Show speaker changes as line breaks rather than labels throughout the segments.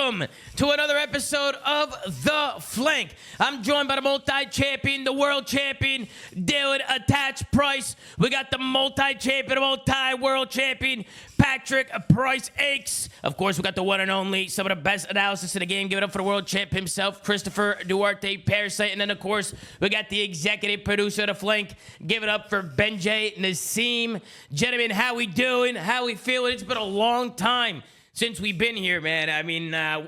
welcome to another episode of The Flank. I'm joined by the multi-champion, the world champion, Dylan Attach Price. We got the multi-champion, multi-world champion, Patrick Price Aches. Of course, we got the one and only, some of the best analysis in the game. Give it up for the world champ himself, Christopher Duarte Parasite. And then, of course, we got the executive producer of The Flank. Give it up for Benjay Nassim. Gentlemen, how we doing? How we feeling? It's been a long time since we've been here, man. I mean, I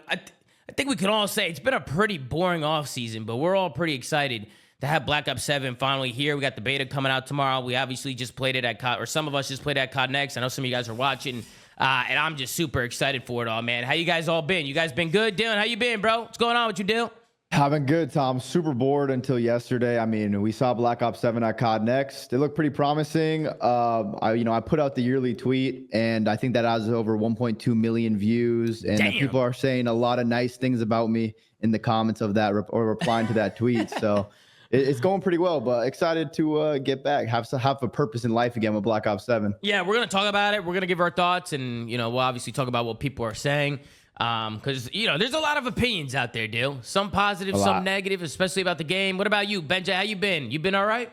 think we can all say it's been a pretty boring offseason, but we're all pretty excited to have Black Ops 7 finally here. We got the beta coming out tomorrow. We obviously just played it at or some of us just played it at CODNEXT. I know some of you guys are watching, and I'm just super excited for it all, man. How you guys all been? You guys been good? Dylan, how you been, bro? What's going on with you, Dylan?
I've been good, Tom. Super bored until yesterday. I mean, we saw Black Ops 7 at CODNEXT. It looked pretty promising. I put out the yearly tweet, and I think that has over 1.2 million views. And people are saying a lot of nice things about me in the comments of that or replying to that tweet. So it's going pretty well, but excited to get back, have a purpose in life again with Black Ops 7.
Yeah, we're going to talk about it. We're going to give our thoughts, and, we'll obviously talk about what people are saying. Because, there's a lot of opinions out there, Dil. Some positive, some negative, especially about the game. What about you, Benjay? How you been? You been all right?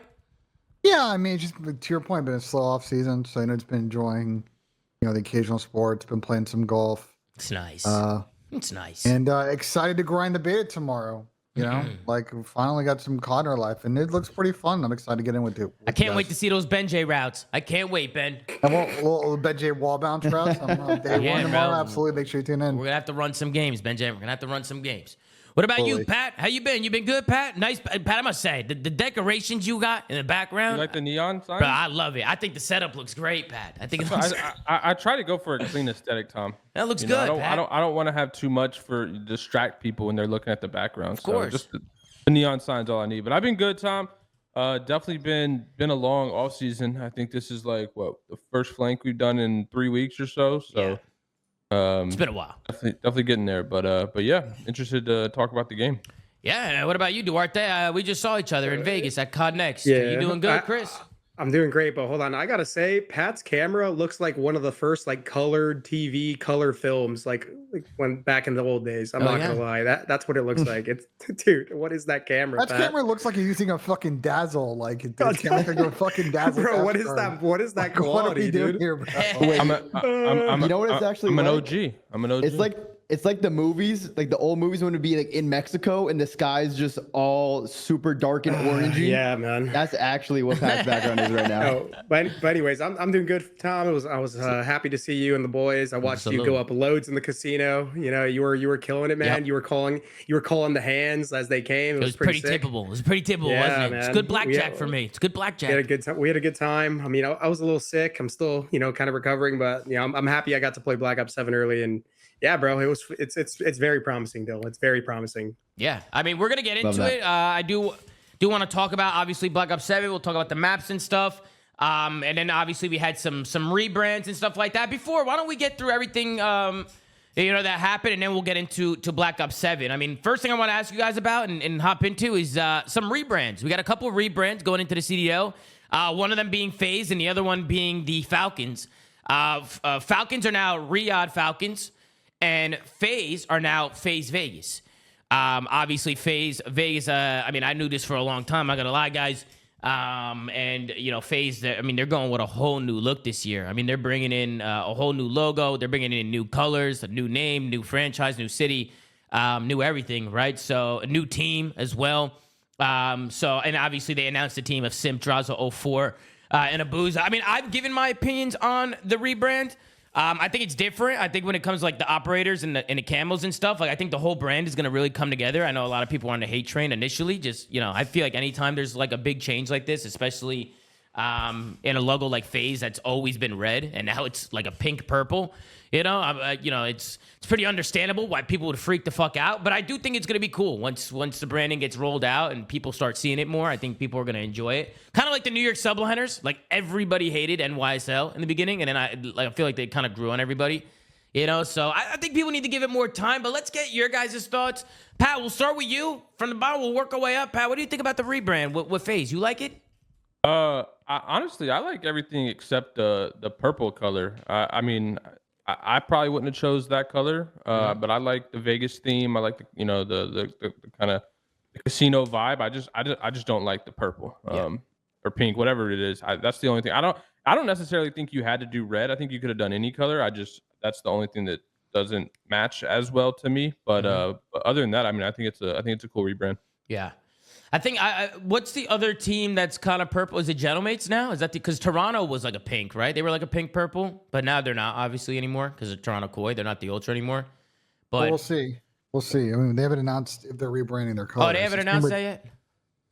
Yeah, I mean, just to your point, been a slow off season. So, it's been enjoying, the occasional sports, been playing some golf.
It's nice. It's nice.
And excited to grind the beta tomorrow. Like we finally got some COD in our life, and it looks pretty fun. I'm excited to get in with it.
I can't wait to see those Benjay routes. I can't wait, Ben.
I want little Benjay wall bounce routes. I'm on day one tomorrow. Absolutely, make sure you tune in.
We're gonna have to run some games, Benjay. We're gonna have to run some games. What about you, Pat? How you been? You been good, Pat? Nice, Pat. I must say, the decorations you got in the background.
You like the neon sign?
Bro, I love it. I think the setup looks great, Pat. I think it looks.
I try to go for a clean aesthetic, Tom.
That looks good.
I don't want to have too much for distract people when they're looking at the background.
Of course.
So just the neon sign's all I need. But I've been good, Tom. Definitely been a long off season. I think this is like the first flank we've done in 3 weeks or so. So.
Yeah. It's been a while.
Definitely getting there, but yeah, interested to talk about the game.
Yeah. What about you, Duarte? We just saw each other in Vegas at CODNEXT.
Yeah.
Are you doing good, Chris?
I'm doing great, but hold on. I gotta say, Pat's camera looks like one of the first colored TV color films, like when back in the old days. I'm not gonna lie. That's what it looks like. It's dude, what is that camera?
That camera looks like you're using a fucking Dazzle. Like it's like a fucking Dazzle.
Bro, what is that? What is that quality,
what are we doing
dude?
here, bro?
Wait,
you know what it's actually? I'm an OG. I'm an OG.
It's like the movies, like the old movies when it'd be like in Mexico and the sky's just all super dark and orangey.
Yeah, man.
That's actually what Pat's background is right now.
Oh, but anyways, I'm doing good, Tom. I was happy to see you and the boys. I watched you go up loads in the casino. You were killing it, man. Yep. You were calling the hands as they came.
It was pretty tippable. It was pretty tippable, wasn't it? Man. It's good blackjack for me. It's good blackjack.
We had a good time. I mean, I was a little sick. I'm still, kind of recovering, but I'm happy I got to play Black Ops 7 early. And yeah, bro, it's very promising, Dylan. It's very promising.
Yeah, I mean, we're gonna get into it. I do want to talk about obviously Black Ops 7. We'll talk about the maps and stuff. And then obviously we had some rebrands and stuff like that. Before, why don't we get through everything that happened, and then we'll get into Black Ops 7. I mean, first thing I want to ask you guys about and hop into is some rebrands. We got a couple of rebrands going into the CDO. One of them being FaZe, and the other one being the Falcons. Falcons are now Riyadh Falcons. And FaZe are now FaZe Vegas. Obviously, FaZe Vegas, I mean, I knew this for a long time. I'm not going to lie, guys. And, FaZe, they're going with a whole new look this year. I mean, they're bringing in a whole new logo. They're bringing in new colors, a new name, new franchise, new city, new everything, right? So a new team as well. And obviously, they announced a team of Simp, Draza 04, and Abuza. I mean, I've given my opinions on the rebrand. I think it's different. I think when it comes to the operators and the camos and stuff, I think the whole brand is going to really come together. I know a lot of people are on the hate train initially. Just, I feel like anytime there's a big change like this, especially in a logo like FaZe that's always been red and now it's like a pink purple, it's pretty understandable why people would freak the fuck out. But I do think it's going to be cool once the branding gets rolled out and people start seeing it more. I think people are going to enjoy it. Kind of like the New York Subliners. Like everybody hated NYSL in the beginning, and then I feel like they kind of grew on everybody. So I think people need to give it more time. But let's get your guys' thoughts. Pat, we'll start with you from the bottom. We'll work our way up. Pat, what do you think about the rebrand with FaZe? You like it?
Honestly, I like everything except the purple color. I mean, I probably wouldn't have chose that color, but I like the Vegas theme. I like the kind of the casino vibe. I just don't like the purple or pink, whatever it is. That's the only thing. I don't necessarily think you had to do red. I think you could have done any color. That's the only thing that doesn't match as well to me. But other than that, I mean, I think it's a cool rebrand.
Yeah. I think what's the other team that's kind of purple? Is it Gentlemates now? Is that because Toronto was like a pink, right? They were like a pink purple, but now they're not obviously anymore because of Toronto Koi. They're not the Ultra anymore. But
well, we'll see. We'll see. I mean, they haven't announced if they're rebranding their colors.
Oh, they haven't announced that yet?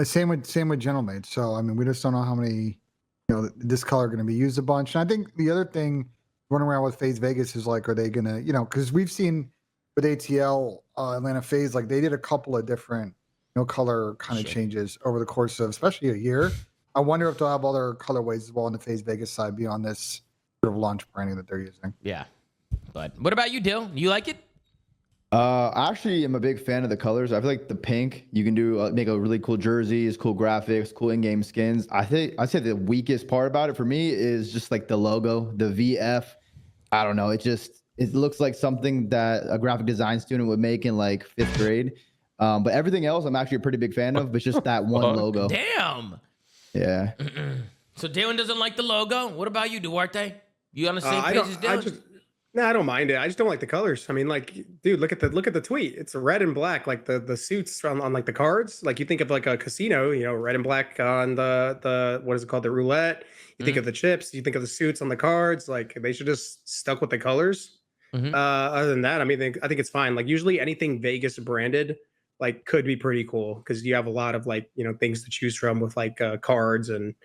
Same with Gentlemates. So I mean, we just don't know how many, this color going to be used a bunch. And I think the other thing running around with FaZe Vegas is like, are they going to, because we've seen with ATL Atlanta FaZe, like they did a couple of different color kind of changes over the course of especially a year. I wonder if they'll have other colorways as well on the FaZe Vegas side beyond this sort of launch branding that they're using.
Yeah. But what about you, Dill? You like it?
I actually am a big fan of the colors. I feel like the pink, you can do make a really cool jerseys, cool graphics, cool in-game skins. I'd say the weakest part about it for me is just like the logo, the VF. I don't know. It looks like something that a graphic design student would make in like 5th grade. But everything else I'm actually a pretty big fan of, but just that one logo.
Damn.
Yeah.
So Dylan doesn't like the logo. What about you, Duarte? You on the same page as Dylan?
I don't mind it. I just don't like the colors. I mean, like, dude, look at the tweet. It's red and black, like the suits on like the cards. Like you think of like a casino, red and black on the what is it called, the roulette. You think of the chips. You think of the suits on the cards. Like they should just stuck with the colors. Other than that, I mean, I think it's fine. Like usually anything Vegas branded like could be pretty cool because you have a lot of like things to choose from with like cards and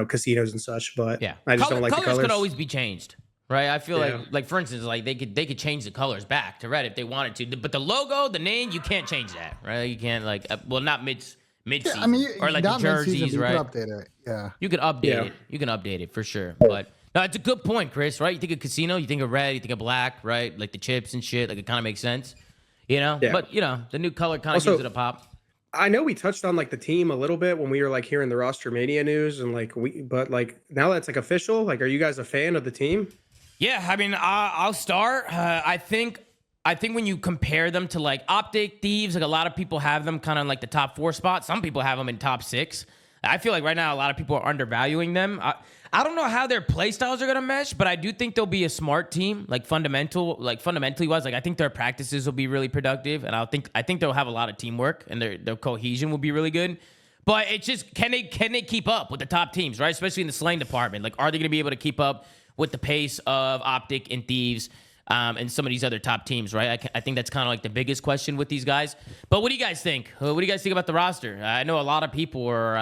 casinos and such. But I just don't like the colors.
Could always be changed, right? I feel like for instance, like they could change the colors back to red if they wanted to, but the logo, the name, you can't change that, right? You can't like not mid season.
I mean,
or like the jerseys, right?
You could update it. Yeah,
you could update it. You can update it for sure. But no, it's a good point, Chris. Right? You think of casino, you think of red, you think of black, right? Like the chips and shit. Like it kind of makes sense. But the new color kind of gives it a pop.
I know we touched on like the team a little bit when we were like hearing the Rostermania news and but now that's like official. Like, are you guys a fan of the team?
Yeah, I mean, I'll start. I think when you compare them to like Optic, Thieves, like a lot of people have them kind of like the top 4 spot. Some people have them in top 6. I feel like right now a lot of people are undervaluing them. I don't know how their play styles are gonna mesh, but I do think they'll be a smart team, like fundamentally wise. Like I think their practices will be really productive, and I think they'll have a lot of teamwork, and their cohesion will be really good. But it's just can they keep up with the top teams, right? Especially in the slaying department. Like, are they gonna be able to keep up with the pace of Optic and Thieves? And some of these other top teams, right? I think that's kind of like the biggest question with these guys. But what do you guys think? What do you guys think about the roster? I know a lot of people are.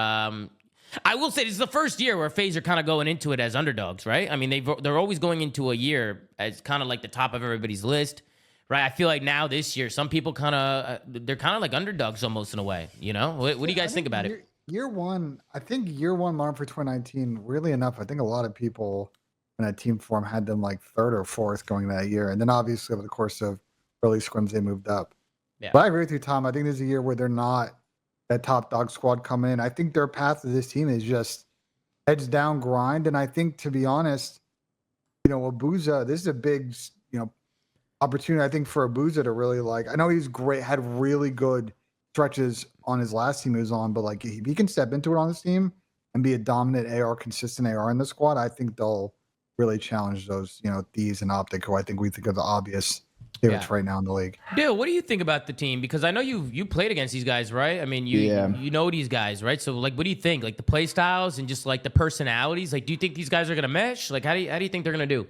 I will say this is the first year where FaZe are kind of going into it as underdogs, right? I mean, they're always going into a year as kind of like the top of everybody's list, right? I feel like now this year, some people they're kind of like underdogs almost in a way. What do you guys think about it?
Year one modern for 2019. Really enough, I think a lot of people in that team form had them like 3rd or 4th going that year. And then obviously over the course of early scrims, they moved up. Yeah. But I agree with you, Tom. I think this is a year where they're not that top dog squad coming in. I think their path to this team is just heads down grind. And I think, to be honest, Abuza, this is a big, opportunity, I think, for Abuza to really I know he's great, had really good stretches on his last team he was on, but like if he can step into it on this team and be a dominant AR, consistent AR in the squad, I think they'll really challenge those, Thieves and Optic, who I think we think are the obvious favorites right now in the league.
Dill, what do you think about the team? Because I know you played against these guys, right? I mean, you know these guys, right? So like, what do you think? Like the play styles and just like the personalities. Like, do you think these guys are gonna mesh? Like, how do you think they're gonna do?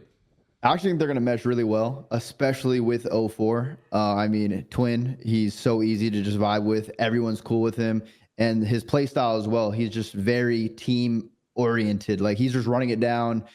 I actually think they're gonna mesh really well, especially with 04. I mean, Twin, he's so easy to just vibe with. Everyone's cool with him, and his play style as well. He's just very team oriented. Like he's just running it down.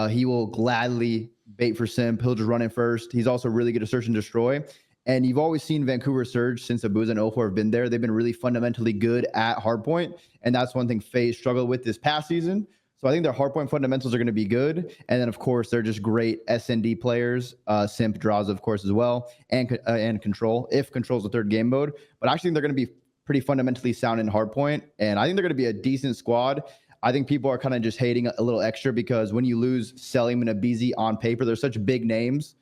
He will gladly bait for simp. He'll just run in first. He's also really good at search and destroy. And you've always seen Vancouver Surge since Abuza and 04 have been there. They've been really fundamentally good at hardpoint. And that's one thing FaZe struggled with this past season. So I think their hardpoint fundamentals are going to be good. And then, of course, they're just great SND players. Simp draws, of course, as well. And control, if control's the 3rd game mode. But actually, they're going to be pretty fundamentally sound in hardpoint. And I think they're going to be a decent squad. I think people are kind of just hating a little extra because when you lose Selim and Abizi on paper, they're such big names.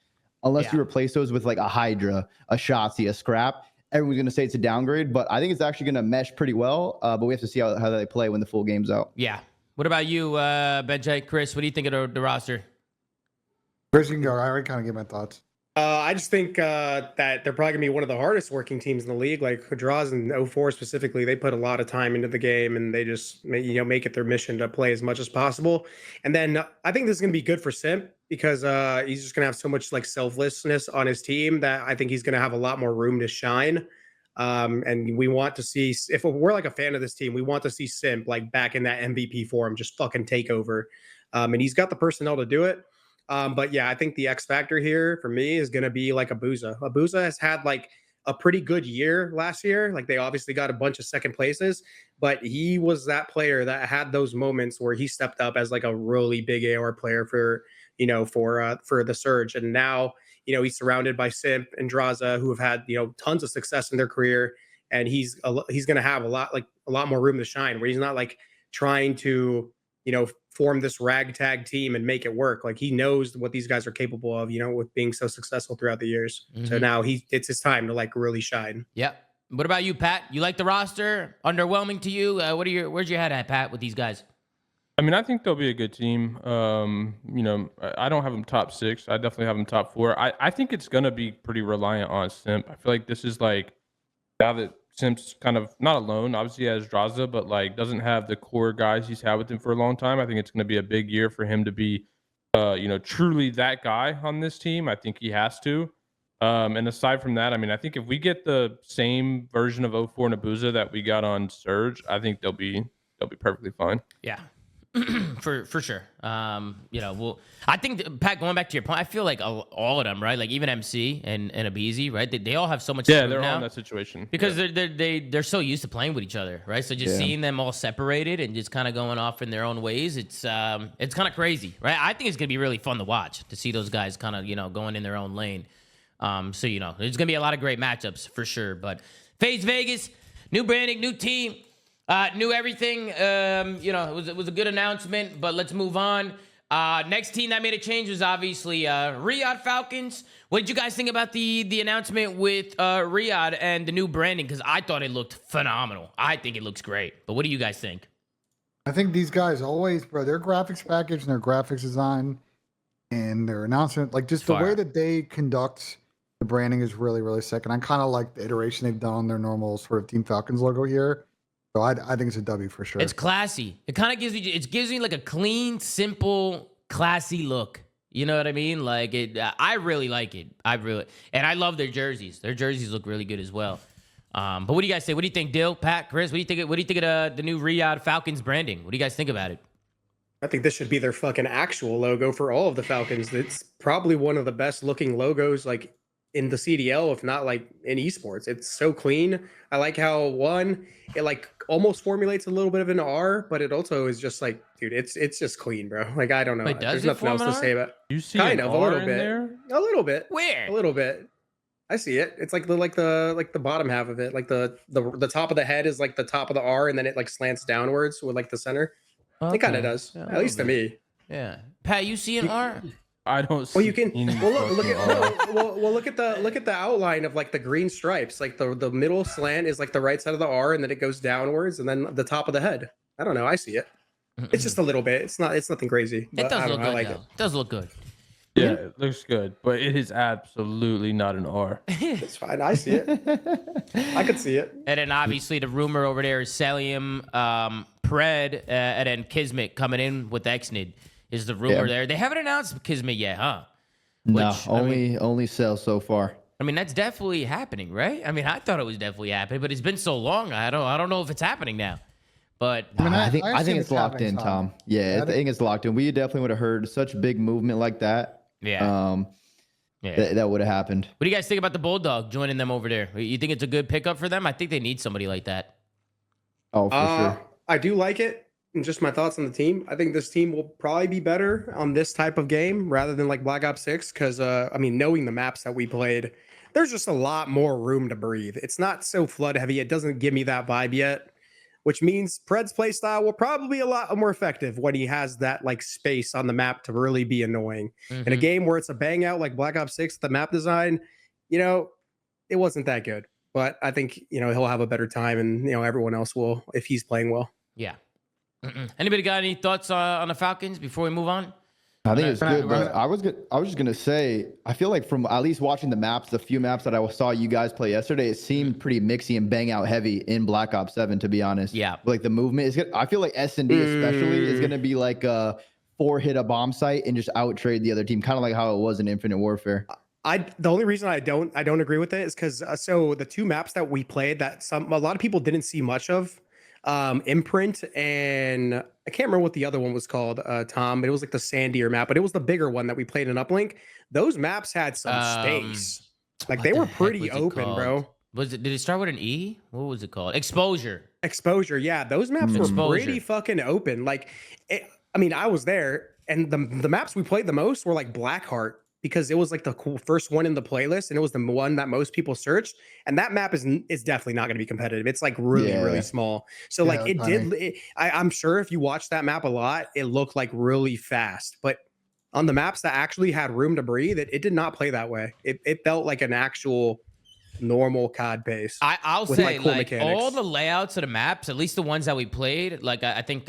Unless you replace those with like a Hydra, a Shotzi, a Scrap, everyone's going to say it's a downgrade. But I think it's actually going to mesh pretty well. But we have to see how they play when the full game's out.
Yeah. What about you, Benjay? Chris, what do you think of the roster?
Chris, you can go. I already kind of gave my thoughts.
I just think that they're probably gonna be one of the hardest working teams in the league. Like Draws and 04 specifically, they put a lot of time into the game, and they just make it their mission to play as much as possible. And then I think this is gonna be good for Simp because he's just gonna have so much like selflessness on his team that I think he's gonna have a lot more room to shine. And we want to see, if we're like a fan of this team, we want to see Simp like back in that MVP form, just fucking take over. And he's got the personnel to do it. But yeah, I think the X factor here for me is going to be like Abuza. Abuza has had like a pretty good year last year. Like they obviously got a bunch of second places, but he was that player that had those moments where he stepped up as like a really big AR player for the Surge. And now, he's surrounded by Simp and Draza, who have had, tons of success in their career. And he's going to have a lot more room to shine, where he's not like trying to, form this ragtag team and make it work. Like he knows what these guys are capable of, with being so successful throughout the years. Mm-hmm. So now it's his time to like really shine.
Yep. What about you, Pat? You like the roster? Underwhelming to you? Where's your head at, Pat, with these guys?
I mean, I think they'll be a good team. I don't have them top 6. I definitely have them top 4. I think it's gonna be pretty reliant on Simp. I feel like this is like, now that Simp's kind of not alone, obviously he has Draza, but like doesn't have the core guys he's had with him for a long time. I think it's going to be a big year for him to be, truly that guy on this team. I think he has to. And aside from that, I mean, I think if we get the same version of 04 and Abuza that we got on Surge, I think they'll be perfectly fine.
Yeah. for sure. I think, Pat, going back to your point, I feel like all of them, right? Like even MC and Abizi, right? They all have so much.
Yeah, they're all in that situation
because they're so used to playing with each other, right? So just seeing them all separated and just kind of going off in their own ways, it's kind of crazy, right? I think it's gonna be really fun to watch, to see those guys kind of going in their own lane. So there's gonna be a lot of great matchups for sure. But FaZe Vegas, new branding, new team. Knew everything. It was a good announcement, but let's move on. Next team that made a change was obviously Riyadh Falcons. What did you guys think about the announcement with Riyadh and the new branding? Because I thought it looked phenomenal. I think it looks great. But what do you guys think?
I think these guys always, bro, their graphics package and their graphics design and their announcement, like just the way that they conduct the branding is really, really sick. And I kind of like the iteration they've done on their normal sort of Team Falcons logo here. So I think it's a W for sure.
It's classy. It kind of gives me like a clean, simple, classy look. You know what I mean? Like I really like it. And I love their jerseys. Their jerseys look really good as well. But what do you guys say? What do you think, Dill, Pat, Chris? What do you think of the new Riyadh Falcons branding? What do you guys think about it?
I think this should be their fucking actual logo for all of the Falcons. It's probably one of the best looking logos like in the CDL, if not like in esports. It's so clean. I like how it like almost formulates a little bit of an R, but it also is just like, dude, it's just clean, bro. Like I don't know.
Wait,
there's nothing else to say about it.
You see
kind of
a
little
in
bit.
there?
A little bit.
Where?
A little bit. I see it. It's like the bottom half of it. Like the top of the head is like the top of the R, and then it like slants downwards with like the center. Okay. It kind of does, at least to me.
Yeah, Pat, you see an R?
I don't.
Well, you can. Well, look at the outline of like the green stripes. Like the middle slant is like the right side of the R, and then it goes downwards, and then the top of the head. I don't know. I see it. It's just a little bit. It's nothing crazy.
It does look good.
I like
it does look good.
Yeah, it looks good, but it is absolutely not an R.
It's fine. I see it. I could see it.
And then obviously the rumor over there is Selim, Pred, and then Kismet coming in with Xnid is the rumor there. They haven't announced Kismet yet, huh?
No, only sell so far.
I mean, that's definitely happening, right? I mean, I thought it was definitely happening, but it's been so long. I don't know if it's happening now. But
I think it's locked in, Tom. Yeah, I think it's locked in. We definitely would have heard such big movement like that.
Yeah.
That would have happened.
What do you guys think about the Bulldog joining them over there? You think it's a good pickup for them? I think they need somebody like that.
Oh, for sure.
I do like it. And just my thoughts on the team. I think this team will probably be better on this type of game rather than like Black Ops 6. Because, knowing the maps that we played, there's just a lot more room to breathe. It's not so flood heavy. It doesn't give me that vibe yet. which means Pred's playstyle will probably be a lot more effective when he has that like space on the map to really be annoying. In a game where it's a bang out like Black Ops 6, the map design, you know, it wasn't that good. But I think, you know, he'll have a better time, and, you know, everyone else will if he's playing well.
Yeah. Anybody got any thoughts on the Falcons before we move on?
I think it's good, but I was just gonna say, I feel like from at least watching the maps, the few maps that I saw you guys play yesterday, it seemed pretty mixy and bang out heavy in Black Ops 7, to be honest.
Yeah.
Like the movement is good. I feel like S&D especially is gonna be like a 4-hit a bomb site and just out trade the other team, kind of like how it was in Infinite Warfare.
The only reason I don't agree with it is because so the two maps that we played that a lot of people didn't see much of, Imprint, and I can't remember what the other one was called, Tom, but it was like the sandier map, but it was the bigger one that we played in Uplink. Those maps had some space. Like they were pretty open, bro.
Did it start with an E? What was it called? Exposure.
Yeah, those maps were pretty fucking open. Like, I mean, I was there, and the maps we played the most were like Blackheart, because it was like the first one in the playlist, and it was the one that most people searched. And that map is definitely not going to be competitive. It's like really small. So like I'm sure if you watch that map a lot, it looked like really fast. But on the maps that actually had room to breathe, it did not play that way. It felt like an actual normal COD pace.
I'll say like all the layouts of the maps, at least the ones that we played, like I think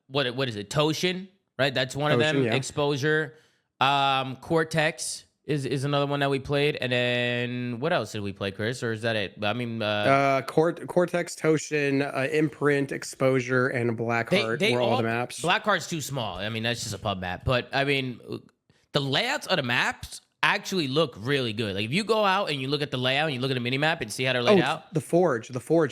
what is it? Toshin, right? That's one of them. Yeah. Exposure. Cortex is another one that we played, and then what else did we play, Chris? Or is that it? I mean,
Cortex, Toshin, Imprint, Exposure, and Blackheart were all the maps.
Blackheart's too small. I mean, that's just a pub map. But I mean, the layouts of the maps actually look really good. Like if you go out and you look at the layout and you look at the mini map and see how they're laid out.
The Forge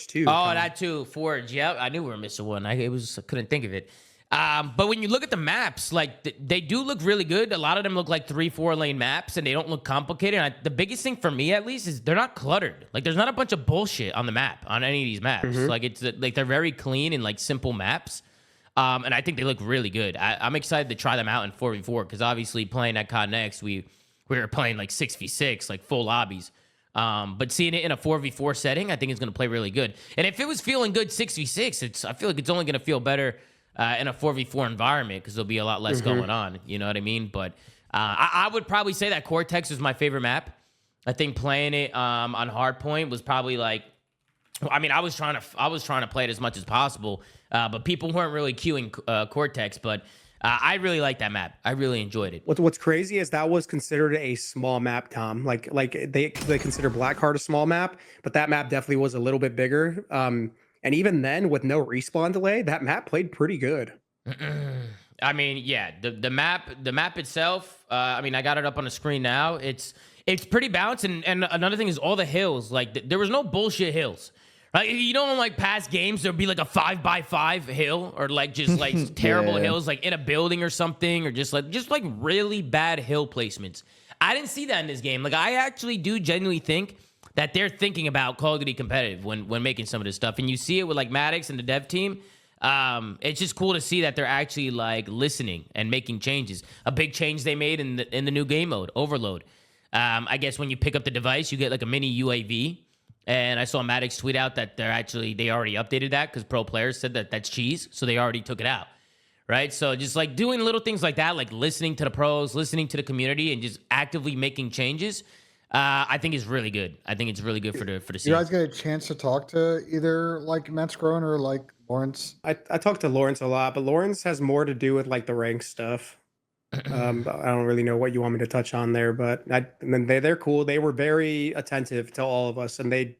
too.
Oh, that too. Forge. Yeah, I knew we were missing one. I couldn't think of it. But when you look at the maps, like they do look really good. A lot of them look like 3-4 lane maps, and they don't look complicated. And the biggest thing for me, at least, is they're not cluttered. Like there's not a bunch of bullshit on the map on any of these maps. Like it's like they're very clean and like simple maps. And I think they look really good. I'm excited to try them out in 4v4 because obviously playing at CODNEXT, we were playing like 6v6, like full lobbies. But seeing it in a 4v4 setting, I think it's going to play really good. And if it was feeling good 6v6, I feel like it's only going to feel better in a 4v4 environment because there'll be a lot less going on. You know what I mean? But I would probably say that Cortex was my favorite map. I think playing it on Hardpoint was probably like, I mean, I was trying to play it as much as possible, but people weren't really queuing Cortex. But I really like that map. I really enjoyed it.
What's crazy is that was considered a small map, Tom. Like they consider Blackheart a small map, but that map definitely was a little bit bigger. And even then, with no respawn delay, that map played pretty good.
I mean, yeah, the map itself. I mean, I got it up on the screen now. It's pretty balanced. And another thing is all the hills. Like there was no bullshit hills. Like you know, in like past games, there'd be like a 5x5 hill, or like just like terrible hills, like in a building or something, or just like really bad hill placements. I didn't see that in this game. Like I actually do genuinely think that they're thinking about Call of Duty competitive when making some of this stuff. And you see it with like Methodz and the dev team. It's just cool to see that they're actually like listening and making changes. A big change they made in the new game mode, Overload. I guess when you pick up the device, you get like a mini UAV. And I saw Methodz tweet out that they already updated that because pro players said that that's cheese. So they already took it out. Right? So just like doing little things like that, like listening to the pros, listening to the community, and just actively making changes. I think it's really good. I think it's really good for the scene.
You guys get a chance to talk to either like Matt's Grown or like Lawrence?
I talked to Lawrence a lot, but Lawrence has more to do with like the rank stuff. I don't really know what you want me to touch on there, but they're cool. They were very attentive to all of us, and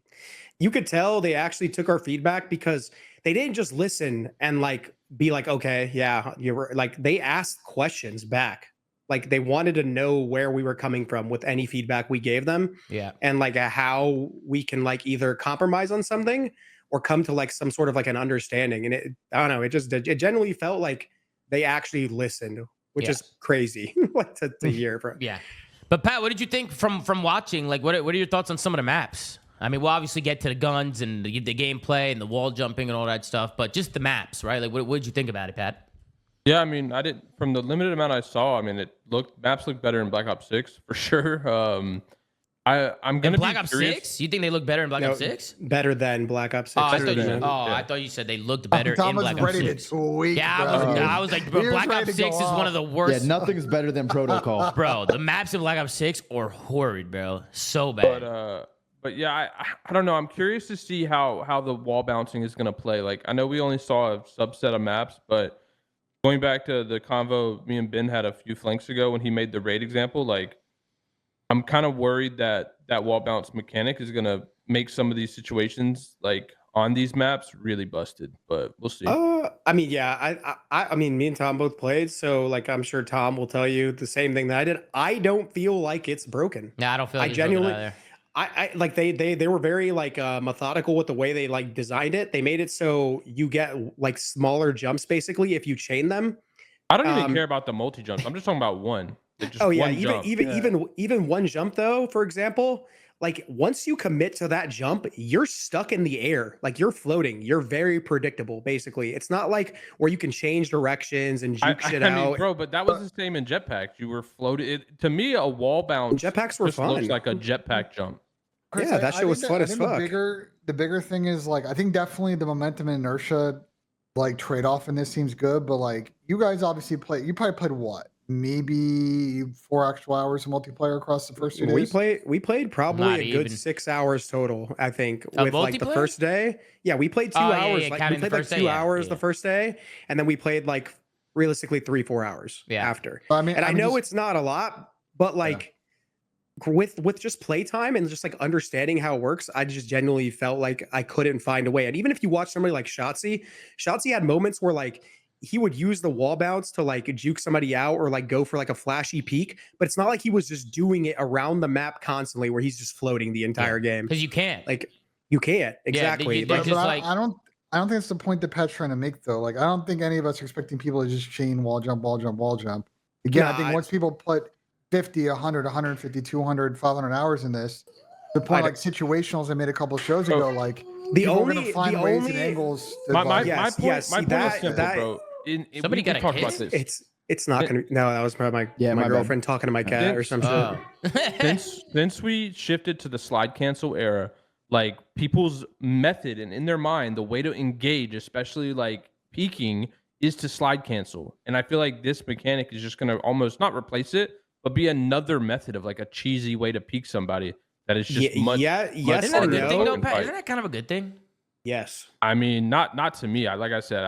you could tell they actually took our feedback because they didn't just listen and like be like, okay, yeah, you were like, they asked questions back. Like they wanted to know where we were coming from with any feedback we gave them.
Yeah.
And like how we can like either compromise on something or come to like some sort of like an understanding. And I don't know, it generally felt like they actually listened, which is crazy to hear from.
Yeah. But Pat, what did you think from watching? Like what are your thoughts on some of the maps? I mean, we'll obviously get to the guns and the gameplay and the wall jumping and all that stuff, but just the maps, right? Like what did you think about it, Pat?
Yeah, I mean, from the limited amount I saw, I mean, maps look better in Black Ops 6 for sure. I'm
In
gonna
Black
be
Ops
curious.
6? You think they look better in Black Ops 6?
Better than Black Ops 6.
Oh, I
Better
thought,
than-
I thought you said they looked better
Tom
in
was
Black Ops
ready
6.
to tweak,
Yeah,
bro.
I was like, bro,
He was
Black
ready
Ops
to go
6 is one of the worst.
Yeah, nothing's better than Protocol.
Bro, the maps in Black Ops 6 are horrid, bro. So bad.
But yeah, I don't know. I'm curious to see how the wall bouncing is gonna play. Like, I know we only saw a subset of maps, but going back to the convo me and Ben had a few flanks ago when he made the raid example, like, I'm kind of worried that wall bounce mechanic is gonna make some of these situations like on these maps really busted. But we'll see.
I mean, yeah, I mean, me and Tom both played, so like, I'm sure Tom will tell you the same thing that I did. I don't feel like it's broken.
Yeah, I don't feel like
I
it's broken
genuinely,
either.
I like they were very like methodical with the way they like designed it. They made it so you get like smaller jumps basically if you chain them.
I don't even care about the multi jumps. I'm just talking about one. Like, just
Oh yeah,
one jump.
even one jump though, for example, like once you commit to that jump, you're stuck in the air. Like you're floating. You're very predictable, basically. It's not like where you can change directions and juke shit
I mean,
out.
bro, but that was the same in jetpacks. You were floated. To me, a wall bounce
Jetpacks were
just looks
fun.
like a jetpack jump.
Chris,
Yeah, that shit
think
was fun
I
as
think
fuck.
The bigger thing is like I think definitely the momentum and inertia like trade off in this seems good, but like you guys obviously you probably played what? Maybe 4 actual hours of multiplayer across the first 2 days.
We played probably
Not
a good
even.
6 hours total, I think,
Of
with like the
multiplayer?
first day. Yeah, we played 2
Oh, yeah,
hours.
yeah,
Like we
counting the
played like
first day,
2
yeah,
hours
yeah.
the first day, and then we played like realistically 3-4 hours after.
I mean,
And I
mean,
know
just-
it's not a lot, but like with just playtime and just like understanding how it works, I just genuinely felt like I couldn't find a way. And even if you watch somebody like Shotzi had moments where like he would use the wall bounce to like juke somebody out or like go for like a flashy peek, but it's not like he was just doing it around the map constantly where he's just floating the entire game.
Because you can't.
Like you can't exactly.
you-
Like,
just
But
like-
I don't think it's the point that Pat's trying to make though. Like I don't think any of us are expecting people to just chain wall jump, wall jump, wall jump. Again,
Nah,
I think once people put 50, 100, 150, 200, 500 hours in this, the point like situationals I made a couple shows ago, like people are gonna find ways and angles. To
My
like-
Yes,
point
yes,
my
see,
point is
that-
simple,
that-
bro.
Somebody got a
talk
kiss?
about this.
it's not gonna. No, that was probably my
bad.
girlfriend talking to my cat or some shit.
Oh.
Since we shifted to the slide cancel era, like people's method and in their mind, the way to engage, especially like peeking, is to slide cancel. And I feel like this mechanic is just gonna almost not replace it, but be another method of like a cheesy way to peek somebody that is just much.
Yes
Isn't that a
or
good thing, though,
no.
Pat? Isn't that kind of a good thing?
Yes.
I mean, not to me. Like I said,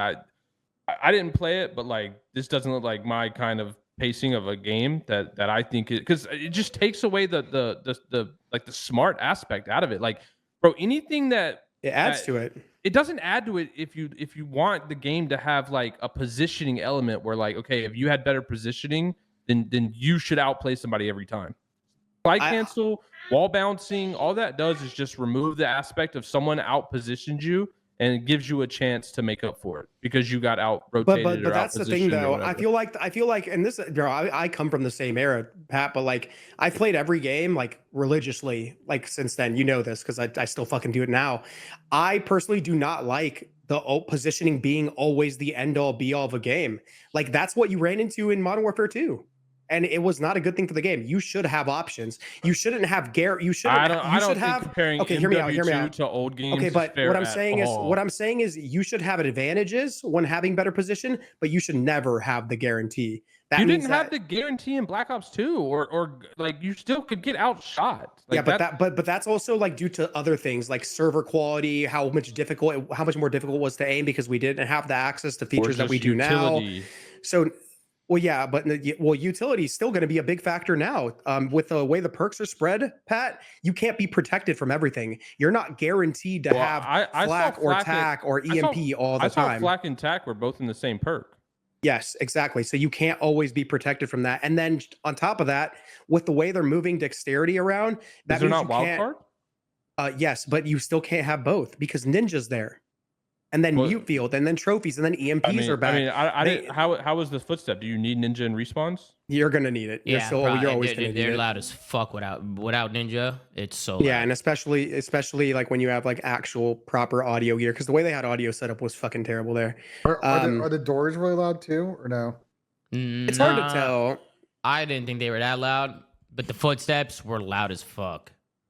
I didn't play it, but like this doesn't look like my kind of pacing of a game that I think it, because it just takes away the like the smart aspect out of it. Like, bro, anything that
It adds to it.
it doesn't add to it if you want the game to have like a positioning element where like, okay, if you had better positioning, then you should outplay somebody every time. Slide cancel, wall bouncing, all that does is just remove the aspect of someone out positioned you, and it gives you a chance to make up for it because you got out rotated.
But
or
that's the thing
out-positioned or
though.
whatever.
I feel like, and this, bro, I come from the same era, Pat. But like, I played every game like religiously, like since then. You know this because I still fucking do it now. I personally do not like the positioning being always the end all be all of a game. Like that's what you ran into in Modern Warfare 2. And it was not a good thing for the game. You should have options. You shouldn't have You shouldn't.
I don't think
have.
comparing
Okay, hear me out. Hear me
MW2
out.
to old games.
Okay,
is
but
fair
what I'm
at
saying is,
all.
what I'm saying is, you should have advantages when having better position, but you should never have the guarantee. That
you
means
didn't have the guarantee in Black Ops 2, or like you still could get outshot. Like
yeah, but that's also like due to other things like server quality, how much more difficult it was to aim because we didn't have the access to features that we do
utility.
now. So. Well, yeah, but utility is still going to be a big factor now. With the way the perks are spread, Pat, you can't be protected from everything. You're not guaranteed to have flak or tac or EMP all the time.
Flak and tac were both in the same perk.
Yes, exactly. So you can't always be protected from that. And then on top of that, with the way they're moving dexterity around, that
Is there
means
not wild card?
Yes, but you still can't have both because Ninja's there. And then mute field, and then trophies, and then EMPs are back.
I didn't. How was the footstep? Do you need Ninja and respawns?
You're gonna need it.
Yeah,
you're always gonna need
they're
it.
loud as fuck without Ninja. It's so
Yeah,
loud.
and especially like when you have like actual proper audio gear, because the way they had audio set up was fucking terrible there.
Are the doors really loud too, or no?
It's hard to tell.
I didn't think they were that loud, but the footsteps were loud as fuck.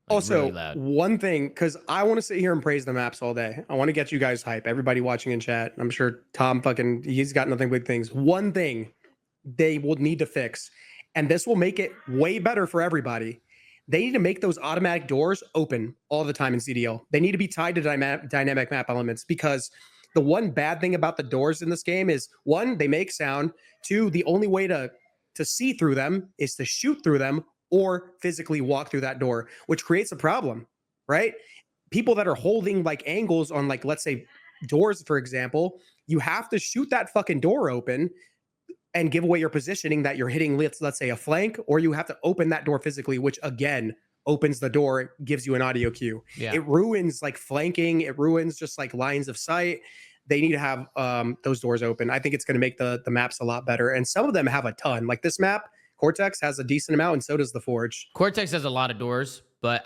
Also,
really loud.
one thing, because I want to sit here and praise the maps all day. I want to get you guys hype. Everybody watching in chat. I'm sure Tom he's got nothing but things. One thing they will need to fix, and this will make it way better for everybody. They need to make those automatic doors open all the time in CDL. They need to be tied to dynamic map elements, because the one bad thing about the doors in this game is, one, they make sound. Two, the only way to see through them is to shoot through them or physically walk through that door, which creates a problem, right? People that are holding like angles on, like, let's say doors, for example, you have to shoot that fucking door open and give away your positioning that you're hitting, let's say a flank, or you have to open that door physically, which again opens the door, gives you an audio cue.
Yeah.
It ruins like flanking. It ruins just like lines of sight. They need to have those doors open. I think it's going to make the maps a lot better. And some of them have a ton. Like this map, Cortex has a decent amount, and so does the Forge.
Cortex has a lot of doors, but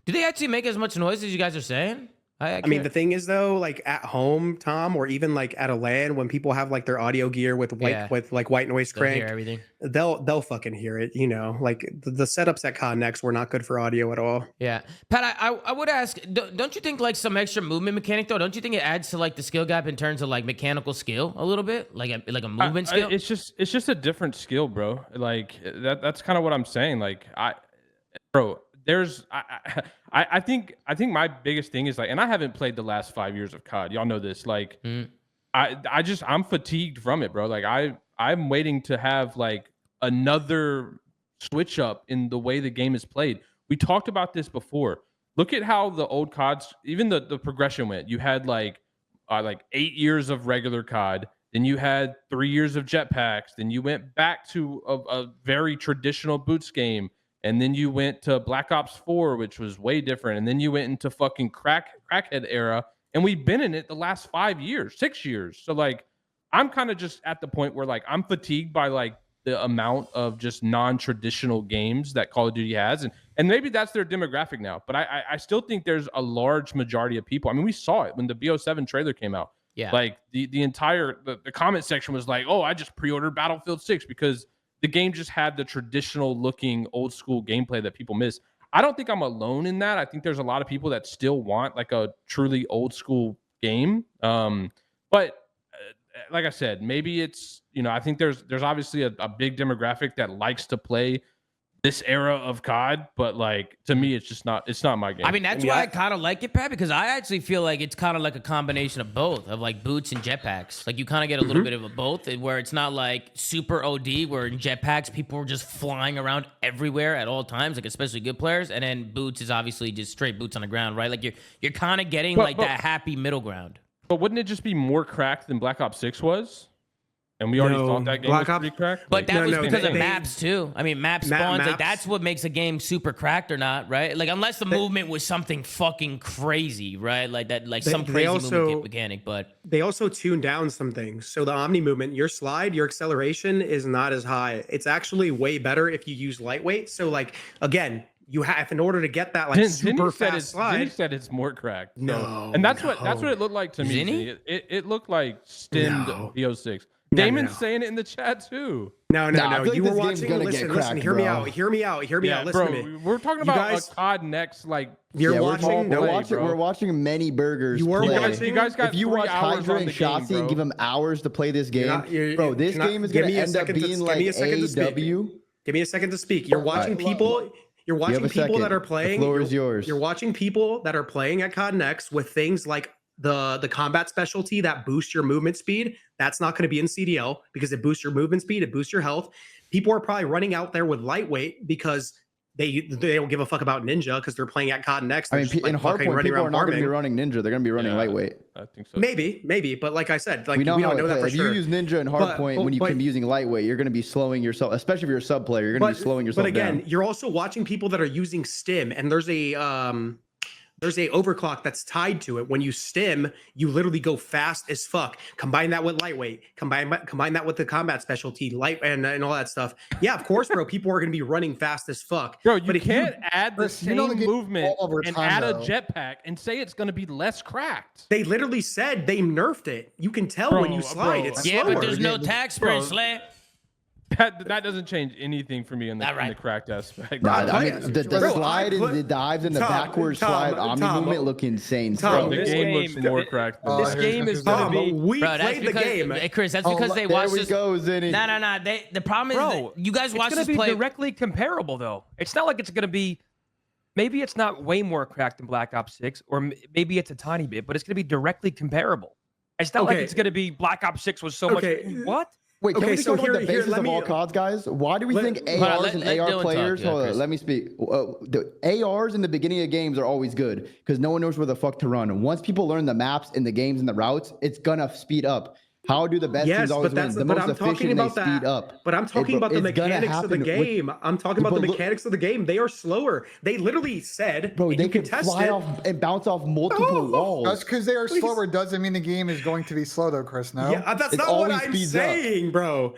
do they actually make as much noise as you guys are saying?
I mean, the thing is though, like at home, Tom, or even like at a LAN, when people have like their audio gear with white noise crank,
everything.
They'll fucking hear it. You know, like the setups at CODNEXT were not good for audio at all.
Yeah, Pat, I would ask, don't you think like some extra movement mechanic though? Don't you think it adds to like the skill gap in terms of like mechanical skill a little bit, like a movement skill?
It's just a different skill, bro. Like that's kind of what I'm saying. Like I think my biggest thing is like, and I haven't played the last 5 years of COD. Y'all know this. Like, I'm fatigued from it, bro. Like I'm waiting to have like another switch up in the way the game is played. We talked about this before. Look at how the old CODs, even the progression went. You had like 8 years of regular COD. Then you had 3 years of jetpacks. Then you went back to a very traditional boots game. And then you went to Black Ops 4, which was way different. And then you went into fucking crackhead era. And we've been in it the last 5 years, 6 years. So like, I'm kind of just at the point where like, I'm fatigued by like the amount of just non-traditional games that Call of Duty has. And maybe that's their demographic now. But I still think there's a large majority of people. I mean, we saw it when the BO7 trailer came out.
Yeah.
Like the entire comment section was like, oh, I just pre-ordered Battlefield 6 because the game just had the traditional looking old school gameplay that people miss. I don't think I'm alone in that. I think there's a lot of people that still want like a truly old school game. But like I said, maybe it's, I think there's obviously a big demographic that likes to play this era of COD, but like to me, it's not my game.
I mean, that's why I kind of like it, Pat, because I actually feel like it's kind of like a combination of both, of like boots and jetpacks. Like you kind of get a little bit of a both, where it's not like super OD, where in jetpacks people are just flying around everywhere at all times, like especially good players, and then boots is obviously just straight boots on the ground, right? Like you're kind of getting that happy middle ground.
But wouldn't it just be more cracked than Black Ops 6 was? And we already thought that game was pretty cracked.
But that was because of maps too. I mean, map spawns, like that's what makes a game super cracked or not, right? Like unless the movement was something fucking crazy, right? Like that, like some crazy movement mechanic. But
they also tune down some things. So the Omni movement, your slide, your acceleration is not as high. It's actually way better if you use lightweight. So like again, you have, in order to get that like super fast slide.
Zinni said it's more cracked.
No,
and that's what it looked like to me.
Zinni?
It looked like stemmed BO6. Damon's saying it in the chat too.
No. You were watching. Listen. Hear me out. Listen
bro,
to me.
We're talking about a CODNEXT. Like
you're watching.
We're watching many burgers.
You
guys got
if you watch
3 hours
Hydra
on
and
the game,
Shotzi and give them hours to play this game, this game is going to end up being like AEW.
Give me a second to speak. You're watching people. You're watching people that are playing.
The floor is yours.
You're watching people that are playing at CODNEXT with things like the combat specialty that boosts your movement speed. That's not going to be in CDL because it boosts your movement speed, it boosts your health. People are probably running out there with lightweight because they don't give a fuck about Ninja because they're playing at CODNEXT.
I mean, in Hardpoint, people are not going to be running Ninja. They're going to be running lightweight.
I think so.
Maybe, but like I said, like
we don't know
that for
if
sure.
you use Ninja and Hardpoint when you can be using lightweight, you're going to be slowing yourself, especially if you're a sub player. You're going to be slowing yourself down.
But again, you're also watching people that are using stim, and there's a overclock that's tied to it. When you stim, you literally go fast as fuck. Combine that with lightweight. Combine that with the combat specialty, light and all that stuff. Yeah, of course, bro. People are going to be running fast as fuck.
Bro, you can't add the same movement and add a jetpack and say it's going to be less cracked.
They literally said they nerfed it. You can tell when you slide. It's slower.
Yeah, but there's no tag sprint, Slay.
that doesn't change anything for me in the cracked aspect.
Nah, I
Bro,
mean, the slide and the dives and the backwards slide omni movement look insane.
Tom,
The
This
game
game-
looks more cracked. Than
This
that.
game is going
Tom,
to be.
we
Bro, that's
played the
because,
game.
Hey, Chris, that's because they
there
watched
we
this.
go, Zinni.
No. The problem is
Bro,
that you guys
it's
watched
going
this
to be
play.
directly comparable, though. It's not like it's going to be. Maybe it's not way more cracked than Black Ops 6, or maybe it's a tiny bit, but it's going to be directly comparable. It's not like
Okay.
it's going to be Black Ops 6 was so
Okay.
much. What?
Wait, can
Okay,
we
so
go on the basis
let
of
me-
all CODs, guys? Why do we think
Hold on,
ARs and
let
AR
Dylan talk.
players?
Yeah,
Hold on,
Chris.
let me speak. The ARs in the beginning of games are always good because no one knows where the fuck to run. Once people learn the maps and the games and the routes, it's gonna speed up. How do the best
Yes,
teams always
but that's
win? The
but
most
I'm
efficient,
talking
and they
about
speed
that.
up.
But I'm talking about the
It's gonna
mechanics of the
happen with-
game. I'm talking about
But
the
look-
mechanics of the game. They are slower. They literally said,
Bro,
and
they
you can
can
test
fly
it.
off and bounce off multiple walls.
Just because they are
Please.
slower doesn't mean the game is going to be slow, though, Chris. No.
Yeah, that's
It
not what
always
I'm
speeds up.
saying, bro.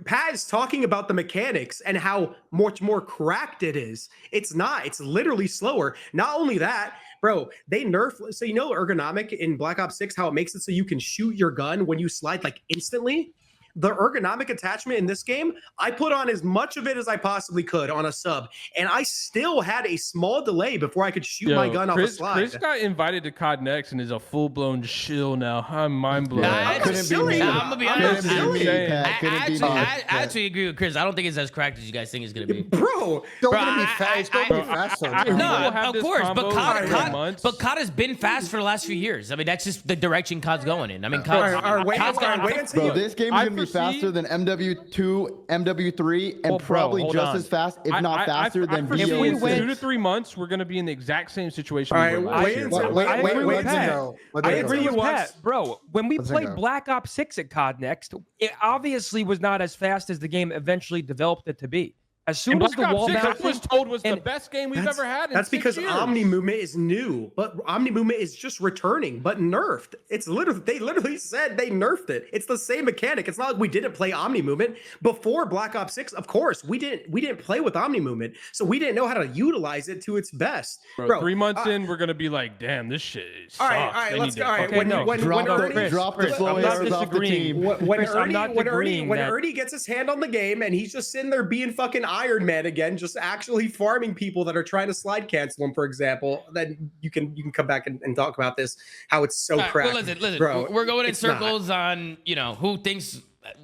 Pat is talking about the mechanics and how much more cracked it is. It's not. It's literally slower. Not only that, bro, they nerf. So you know ergonomic in Black Ops 6, how it makes it so you can shoot your gun when you slide like instantly? The ergonomic attachment in this game, I put on as much of it as I possibly could on a sub, and I still had a small delay before I could shoot my gun off a slide.
Chris got invited to CODNEXT and is a full-blown shill now. I'm mind blown.
Nah,
Couldn't
it's
be
silly.
me.
Nah, I'm gonna be honest.
Couldn't be me,
saying.
Pat.
I
Couldn't be me.
actually agree with Chris. I don't think it's as cracked as you guys think it's gonna be.
Bro,
Still
Bro,
gonna be
I-
fast. It's
I-
gonna be fast. though,
I-
Tom.
No,
We'll have
of
this
course, but
combo
COD,
for months.
COD has been fast for the last few years. I mean, that's just the direction COD's going in. I mean,
all right, wait
COD's gone.
until
Bro,
you.
this game is
I
gonna be
foresee-
faster than MW2, MW3, and
Well, bro,
probably
hold
just
on.
as fast, if not faster, than
foresee
If we
in
win-
2 to 3 months, we're going to be in the exact same situation
All
we
right,
were last
wait
year.
until-
Wait,
I
wait,
agree
wait,
with
let
Pat.
go. Let
I
go.
agree with
Pat, bro, when we
Let's
played
go.
Black Ops 6 at CODNEXT, it obviously was not as fast as the game eventually developed it to be. As soon
And
as the
Black
wall
Ops 6, I
bouncing,
was told was the
and-
best game we've ever had in
That's
6
because
years.
Omni movement is new, but Omni movement is just returning, but nerfed. It's literally they literally said they nerfed it. It's the same mechanic. It's not like we didn't play Omni movement before Black Ops 6. Of course, we didn't play with Omni movement, so we didn't know how to utilize it to its best.
Bro, 3 months in, we're going to be like, damn, this shit sucks.
All right,
They
let's
need
go.
to
All right,
fucking-
when,
no,
when,
Drop
when
the,
Ernie,
Chris,
drop the
Chris,
slow
I'm not
arrows off the
disagreeing.
team.
when
Chris, I'm
Ernie,
not
when Ernie,
agreeing
when
that-
Ernie gets his hand on the game and he's just sitting there being fucking Iron Man again, just actually farming people that are trying to slide cancel him, for example, then you can come back and talk about this, how it's so
All right,
cracked.
well, listen,
bro.
we're going in
it's not.
circles on who thinks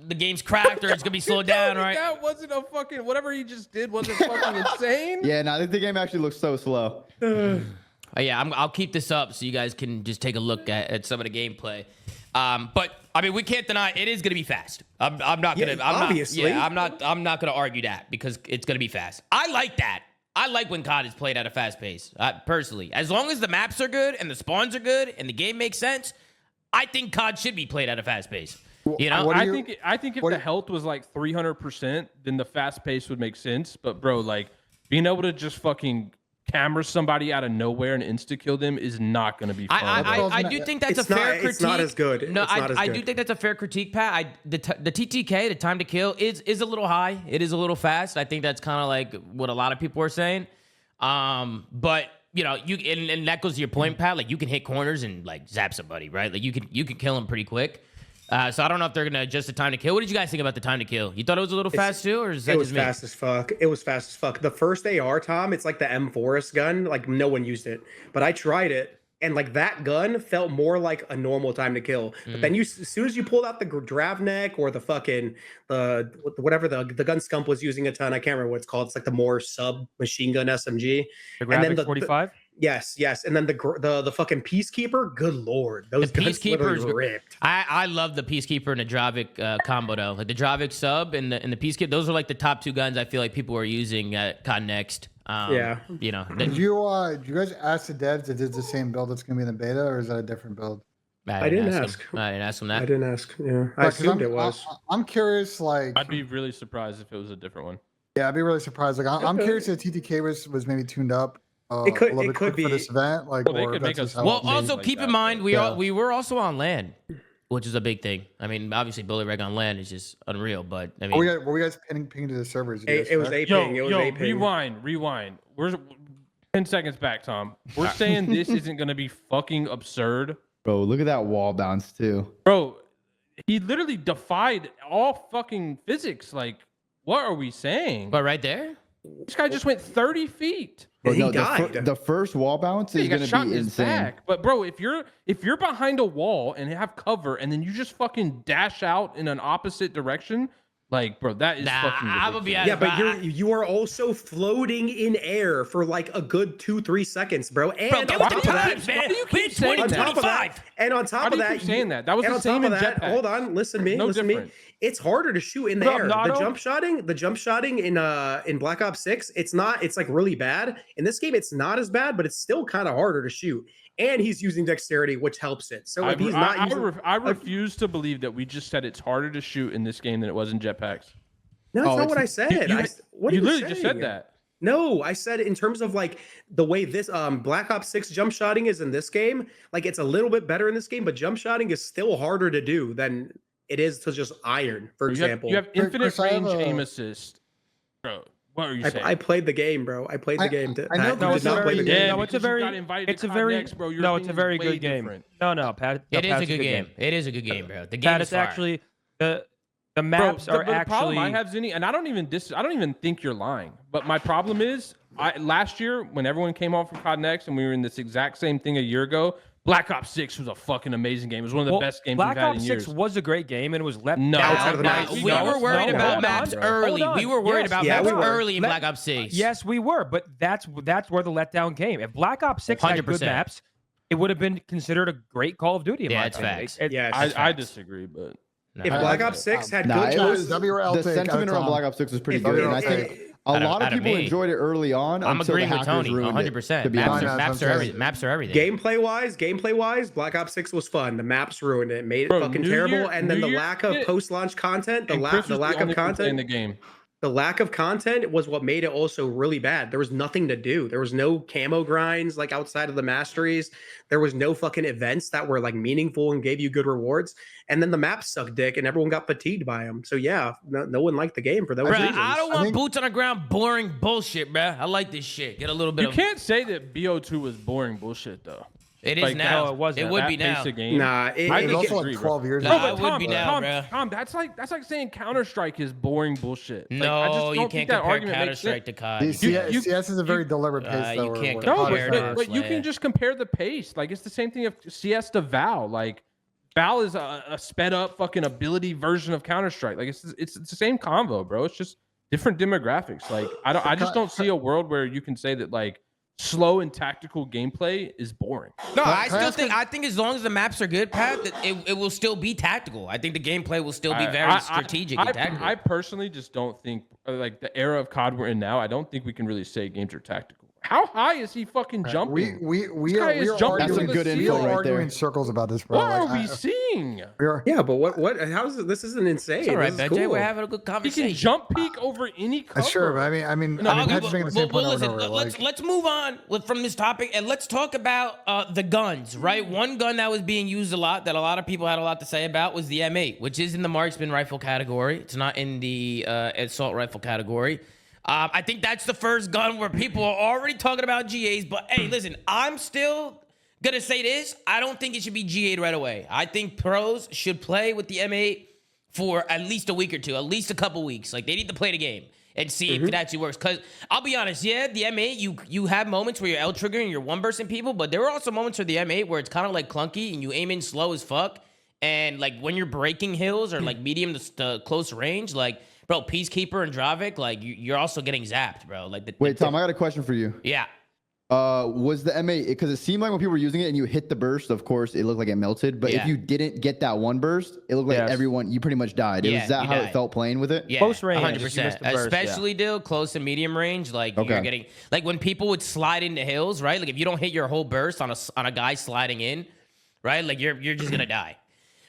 the game's cracked or it's gonna be slowed down, right?
That wasn't a fucking, whatever he just did wasn't fucking insane.
Yeah, no, I think the game actually looks so slow.
Yeah, I'll keep this up so you guys can just take a look at some of the gameplay. But I mean, we can't deny it is gonna be fast. I'm not gonna.
Yeah,
I'm
obviously.
Not, I'm not gonna argue that because it's gonna be fast. I like that. I like when COD is played at a fast pace. Personally, as long as the maps are good and the spawns are good and the game makes sense, I think COD should be played at a fast pace. You know,
What do
I
you-
think if
what
the
do-
health was like 300%, then the fast pace would make sense. But bro, like being able to just fucking camera somebody out of nowhere and insta kill them is not going to be fun.
I do think that's
It's
a fair
not-
critique.
it's not as good.
No,
It's not as
I do
good.
think that's a fair critique, Pat. The TTK, the time to kill, is a little high. It is a little fast. I think that's kind of like what a lot of people are saying. But you and that goes to your point, Pat. Like you can hit corners and like zap somebody, right? Like you can kill them pretty quick. So I don't know if they're gonna adjust the time to kill. What did you guys think about the time to kill? You thought it was a little fast too, or is that
It was
just me?
fast as fuck. It was fast as fuck. The first AR, Tom, it's like the M Forest gun. Like no one used it, but I tried it, and like that gun felt more like a normal time to kill. But then as soon as you pulled out the Dravnik or the fucking whatever the gun Scump was using a ton, I can't remember what it's called. It's like the more sub machine gun SMG.
The
And then
graphic 45.
Yes, and then the fucking Peacekeeper. Good lord, those
The
guns
Peacekeeper is
literally ripped.
I love the Peacekeeper and the Dravik combo though. Like the Dravik sub and the Peacekeeper, those are like the top two guns I feel like people are using at CODNEXT.
Yeah.
Did you guys ask the devs if it's the same build that's gonna be in the beta, or is that a different build?
I didn't
him.
ask.
I didn't ask him that.
I didn't ask. Yeah, I
Like, 'cause
assumed it was.
I'm curious. Like,
I'd be really surprised if it was a different one.
yeah, I'd be really surprised. Like, I'm curious if TTK was maybe tuned up.
It could-
a little
it
bit
could
quick for
be.
this event. Like,
Well, they
or
could
that's
make
just
us-
how
Well,
it
Well,
is.
also
like
keep
that,
in mind
but-
we were also on land, which is a big thing. I mean, obviously Bully Reg on land is just unreal, but I mean,
Were we guys pinging to the servers? You guys
It was
check?
aping. It was aping.
rewind. We're 10 seconds back, Tom. We're saying this isn't going to be fucking absurd.
Bro, look at that wall bounce too.
Bro, he literally defied all fucking physics. Like, what are we saying?
But right there.
This guy just went 30 feet.
And he
No,
died.
the first wall bounce
He
is
got
going
shot
to
in
be
his
insane.
back. But bro, if you're behind a wall and have cover, and then you just fucking dash out in an opposite direction, like, bro, that is fucking
I'm gonna be honest,
Yeah, but
bro,
you are also floating in air for like a good 2-3 seconds, bro. And
Bro,
on
get
top
with
of
the
that,
times, man.
why do you
We
keep
had
saying that?
2025.
and on
How
top
do
of
you
that,
keep saying that? That was
and
the
on top
same
of
in
that,
jetpack.
hold on, listen to me,
No
listen to me.
different.
It's harder to shoot in the
What up,
air. The
Nato?
jump shotting in Black Ops 6, it's like really bad. In this game, it's not as bad, but it's still kind of harder to shoot. And he's using dexterity, which helps it. So if he's not using,
I refuse to believe that we just said it's harder to shoot in this game than it was in jetpacks.
no, that's
Oh,
not what I said. What are
You literally
saying?
just said that.
No, I said in terms of like the way this Black Ops 6 jump shotting is in this game, like it's a little bit better in this game, but jump shotting is still harder to do than it is to just iron, for example.
You have infinite
Chris, I have
range
a-
aim assist. Bro, what are you saying?
I played the game, bro. I played the game.
I know
Pat,
No,
you
it's
did
a
not play the
very-
game.
No, it's a
because you
very,
got invited to
it's a very,
CODNEXT, bro. Your
no, it's a
opinion is
very
way
good game.
different.
No, Pat.
It is
Pat's
a good game. It is a good game, bro. The game
Pat,
is
it's
fire.
actually the
Bro,
maps are
the problem
actually.
I have, Zinni, and I don't even think you're lying. But my problem is, last year when everyone came off from CODNEXT and we were in this exact same thing a year ago, Black Ops 6 was a fucking amazing game. It was one of the best games
Black
we've had
Ops
in
6
years.
was a great game and it was left
No,
down.
outside of the maps.
We
No,
were worried
no,
about
hold
maps
on,
early.
hold on.
We were worried
Yes,
about
yeah,
maps
we were.
early in Black Ops 6.
Yes, we were, but that's where the letdown came. If Black Ops 6 had good
100%.
maps, it would have been considered a great Call of Duty. In
Yeah,
my
it's
opinion.
facts.
Yes.
I
facts.
disagree, but
No.
If Black Ops 6 had
Nah,
good
it was,
WRL
the
take,
sentiment around
Tom.
Black Ops 6 was pretty
If
good, and I
WRL
think
take.
a
Out of-
lot
out
of
of
people
me.
enjoyed it early on.
I'm
until
agreeing
the
with
hackers
Tony.
ruined
100%.
it, to be
Maps
honest.
are, maps are
I'm
everything.
saying.
Maps are everything.
gameplay wise, Black Ops 6 was fun. The maps ruined it, made it
Bro,
fucking
New
terrible,
Year-
and then
New
the
Year
lack of
shit.
post-launch content, the
and
lack
Chris was
of
only one playing
content.
the game.
The lack of content was what made it also really bad. There was nothing to do. There was no camo grinds like outside of the masteries. There was no fucking events that were like meaningful and gave you good rewards. And then the maps sucked dick and everyone got fatigued by them. So yeah, no one liked the game for those
Bruh,
reasons.
I don't
I
want
think-
boots on the ground, boring bullshit, bruh. I like this shit. Get a little bit
You
of.
can't say that BO2 was boring bullshit though.
It is
Like,
now.
no, it wasn't.
It would
That
be
pace
now.
of game.
Nah,
It was also
disagree,
like
bro.
12 years
Nah,
ago.
it would
but-
be now, bro.
Tom, that's like saying Counter Strike is boring bullshit. Like, I
No,
just
you
don't
can't
think that
compare
argument
Counter
makes
Strike
sense.
to COD.
The
You-
CS is a very deliberate pace.
you
though,
can't
where
No,
COD is
compare
very-
that.
but you
Slayer.
can just compare the pace. Like it's the same thing of CS to Val. Like Val is a sped up fucking ability version of Counter Strike. Like it's the same convo, bro. It's just different demographics. Like I just don't see a world where you can say that like slow and tactical gameplay is boring.
No,
Can
I
I
still
ask
think
a-
I think as long as the maps are good, Pat, that it will still be tactical. I think the gameplay will still be very strategic and tactical.
I personally just don't think like the era of COD we're in now. I don't think we can really say games are tactical. How high is he fucking jumping?
We
This guy is jumping
That's
to
some
the
good
ceiling.
info
are
right
arguing
there.
in circles about this, bro.
What
Like,
are we seeing?
we are.
Yeah, but what? How's this? Isn't insane.
It's all right,
This is
BJ.
cool.
We're having a good
He
conversation.
can jump peak over any cover.
Sure, but I mean,
No, okay,
Pat's making the same point over
listen,
and over. Like,
let's move on from this topic and let's talk about the guns, right? One gun that was being used a lot, that a lot of people had a lot to say about, was the M8, which is in the marksman rifle category. It's not in the assault rifle category. I think that's the first gun where people are already talking about GAs. But hey, listen, I'm still gonna say this. I don't think it should be GA'd right away. I think pros should play with the M8 for at least a week or two, at least a couple weeks. Like they need to play the game and see if it actually works. Because I'll be honest, yeah, the M8, you have moments where you're L triggering and you're one bursting people, but there are also moments for the M8 where it's kind of like clunky and you aim in slow as fuck. And like when you're breaking hills or like medium to close range, like bro, Peacekeeper and Dravik, like you're also getting zapped, bro. Like
Wait, Tom, I got a question for you.
yeah.
Was the M8, because it seemed like when people were using it and you hit the burst, of course, it looked like it melted. But
Yeah.
if you didn't get that one burst, it looked like
Yes.
everyone, you pretty much died.
Yeah,
Was that
you
how
died.
it felt playing with it?
Yeah,
Close range,
100%.
if you missed the burst,
Especially, dude, close and medium range. Like you're
Okay.
getting, like when people would slide into hills, right? Like if you don't hit your whole burst on a guy sliding in, right? Like you're just gonna die,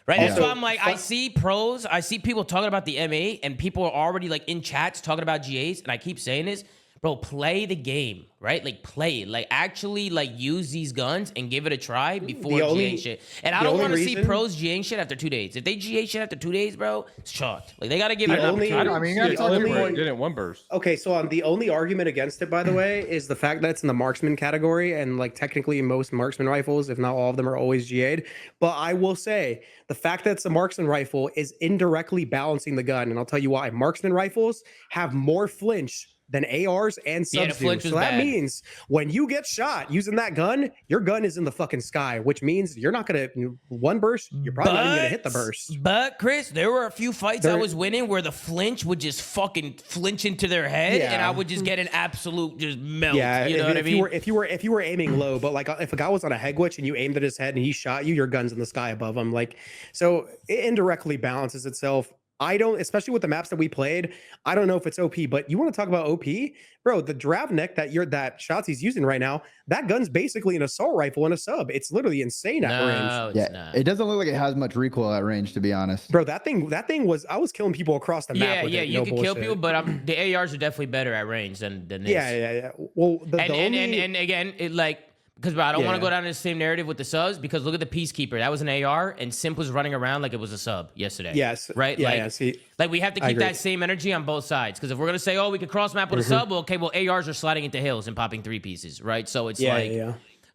right? That's
Also,
why I'm like, I see people talking about the M8, and people are already like in chats talking about GAs, and I keep saying this, bro, play the game, right? Like play it, like actually like use these guns and give it a try before GA shit. And I don't want to see pros GA shit after 2 days. If they GA shit after 2 days, bro, it's chalked. Like they got to give it.
I didn't one burst.
Okay, so on the only argument against it, by the way, is the fact that it's in the marksman category, and like technically most marksman rifles, if not all of them, are always GA'd. But I will say the fact that it's a marksman rifle is indirectly balancing the gun, and I'll tell you why. Marksman rifles have more flinch than ARs and subs do. So that means when you get shot using that gun, your gun is in the fucking sky, which means you're not gonna one burst. You're probably not even gonna hit the burst.
But Chris, there were a few fights I was winning where the flinch would just fucking flinch into their head, and I would just get an absolute just melt. Yeah, you know what I mean?
If you were aiming low, but like if a guy was on a head glitch and you aimed at his head and he shot you, your gun's in the sky above him. Like, so it indirectly balances itself. I don't, especially with the maps that we played, I don't know if it's OP, but you want to talk about OP? Bro, the draft neck that Shotzi's using right now, that gun's basically an assault rifle and a sub. It's literally insane at range.
Yeah, not. It doesn't look like it has much recoil at range, to be honest.
Bro, that thing was, I was killing people across the map.
Yeah, you can kill people, but the ARs are definitely better at range than this.
Yeah. Well,
and again, it like, because bro, I don't want to go down in the same narrative with the subs, because look at the Peacekeeper. That was an AR, and Simp was running around like it was a sub yesterday.
Yes.
Right?
Yeah,
like we have to keep that same energy on both sides. Because if we're going to say, oh, we could cross map with a sub, well, okay, well, ARs are sliding into hills and popping 3 pieces, right? So it's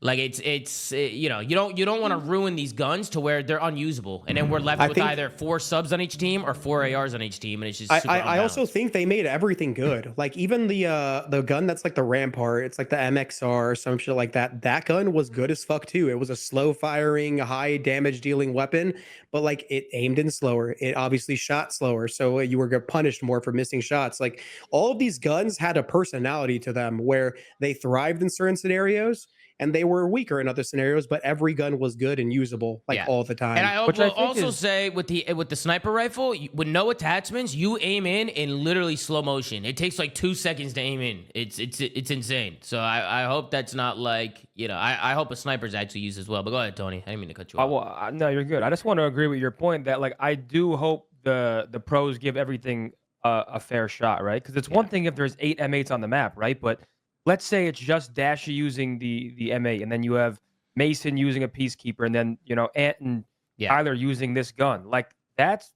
like it's you know, you don't want to ruin these guns to where they're unusable, and then we're left with either 4 subs on each team or 4 ARs on each team, and it's just
I also think they made everything good. Like even the gun that's like the Rampart, it's like the MXR or some shit like that. That gun was good as fuck too. It was a slow firing, high damage dealing weapon, but like it aimed in slower. It obviously shot slower, so you were punished more for missing shots. Like all of these guns had a personality to them where they thrived in certain scenarios and they were weaker in other scenarios, but every gun was good and usable all the time.
And I will also say with the sniper rifle, with no attachments, you aim in literally slow motion. It takes like 2 seconds to aim in. It's insane. So I hope that's not like, you know, I hope a sniper's actually used as well. But go ahead, Tony. I didn't mean to cut you off.
Well, no, you're good. I just want to agree with your point that like I do hope the pros give everything a fair shot, right? Because it's one thing if there's 8 M8s on the map, right? But let's say it's just Dashy using the M8, and then you have Mason using a Peacekeeper, and then, you know, Ant and Tyler using this gun. Like that's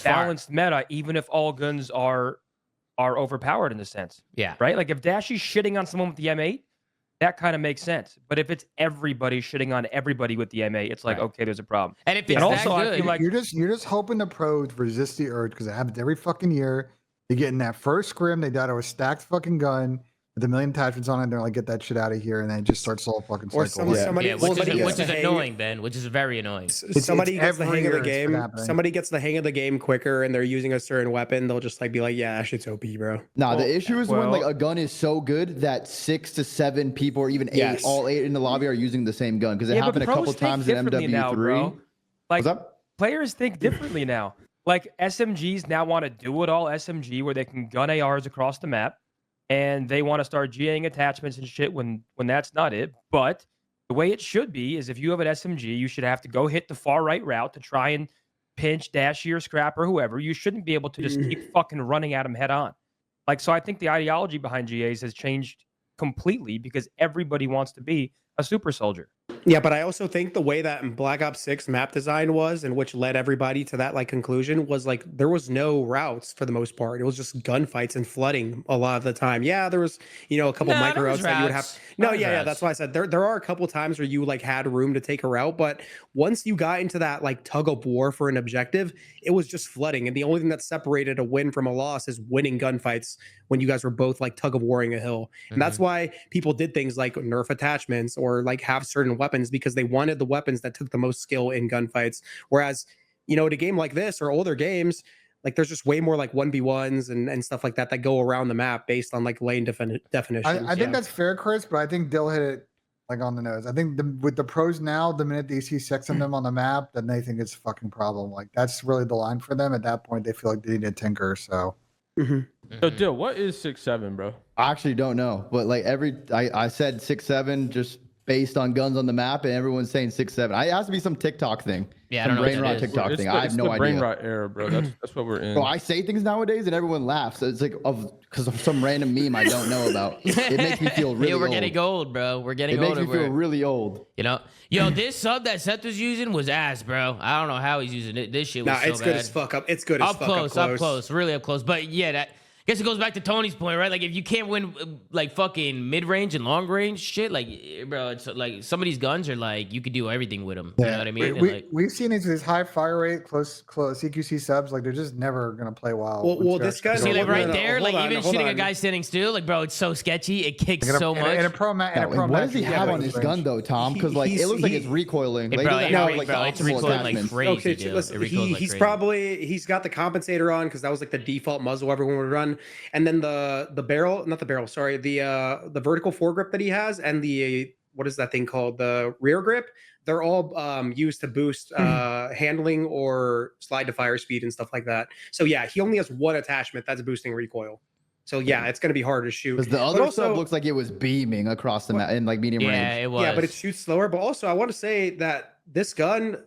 balanced meta, even if all guns are overpowered in a sense.
Yeah.
Right? Like if Dashy's shitting on someone with the M8, that kind of makes sense. But if it's everybody shitting on everybody with the M8, it's like, okay, there's a problem.
And if it's that good,
I feel like
you're just hoping the pros resist the urge, because it happens every fucking year. They get in that first scrim, they die to a stacked fucking gun with a million attachments on it, and they're like, get that shit out of here, and then it just starts the whole fucking cycle.
Which is annoying, Ben, which is very annoying.
Somebody gets the hang of the game. Somebody gets the hang of the game quicker, and they're using a certain weapon. They'll just like be like, yeah, that shit's OP, bro.
Nah, the issue is when like a gun is so good that 6 to 7 people, or even 8, all 8 in the lobby are using the same gun, because it happened a couple times in MW3.
Like, players think differently now. Like SMGs now want to do it all SMG, where they can gun ARs across the map. And they want to start GAing attachments and shit when that's not it. But the way it should be is if you have an SMG, you should have to go hit the far right route to try and pinch Dashy or Scrap or whoever. You shouldn't be able to just keep fucking running at them head on. Like, so I think the ideology behind GAs has changed completely because everybody wants to be a super soldier.
Yeah, but I also think the way that Black Ops 6 map design was, and which led everybody to that like conclusion, was like there was no routes for the most part. It was just gunfights and flooding a lot of the time. Yeah, there was, you know, a couple micro routes that you would have. That's why I said there are a couple times where you like had room to take a route, but once you got into that like tug of war for an objective, it was just flooding. And the only thing that separated a win from a loss is winning gunfights when you guys were both like tug of warring a hill. And that's why people did things like nerf attachments or like have certain weapons, because they wanted the weapons that took the most skill in gunfights. Whereas, you know, in a game like this or older games, like there's just way more like 1v1s and stuff like that that go around the map based on like lane definitions.
I think that's fair, Chris, but I think Dill hit it like on the nose. I think with the pros now, the minute they see 6 of them on the map, then they think it's a fucking problem. Like that's really the line for them. At that point, they feel like they need a tinker. So.
So Dill, what is 6'7", bro?
I actually don't know, but like I said 6'7", just based on guns on the map, and everyone's saying 6-7. It has to be some TikTok thing.
Yeah, I don't know
brain
what that
rot
is.
TikTok thing. I have no
the brain
idea.
rot era, bro. That's what we're in.
Bro, I say things nowadays and everyone laughs. It's like because of some random meme I don't know about. It makes me feel really
we're
old.
getting old, bro. We're getting
It
older.
makes me feel really old.
You know, yo, this sub that Seth was using was ass, bro. I don't know how he's using it. This shit was so
it's
bad.
good as fuck up. It's good as
Up
fuck
close, really up close. But yeah, that. I guess it goes back to Tony's point, right? Like, if you can't win, like, fucking mid-range and long-range shit, like, bro, it's like some of these guns are like you could do everything with them. You know what I mean?
We've seen these high fire rate, close CQC subs. Like, they're just never gonna play well.
Well, this guy.
See, like right there, like
hold
even
on,
shooting a guy standing still, like, bro, it's so sketchy. It kicks so much.
And a pro match.
What does he have on his gun though, Tom? Because like it looks like it's recoiling. Like,
Bro,
it doesn't have, like, the
it's
optimal
recoiling like
attachments.
crazy.
Okay,
Dude.
listen,
It recoils like
he's
crazy.
probably he's got the compensator on because that was like the default muzzle everyone would run, and then the barrel, not the barrel, sorry, the vertical foregrip that he has, and the what is that thing called, the rear grip. They're all used to boost handling or slide to fire speed and stuff like that. So yeah, he only has one attachment that's boosting recoil. So yeah, it's gonna be hard to shoot.
Because the other sub looks like it was beaming across the map in like medium range.
Yeah, it was.
Yeah, but it shoots slower. But also, I want to say that this gun,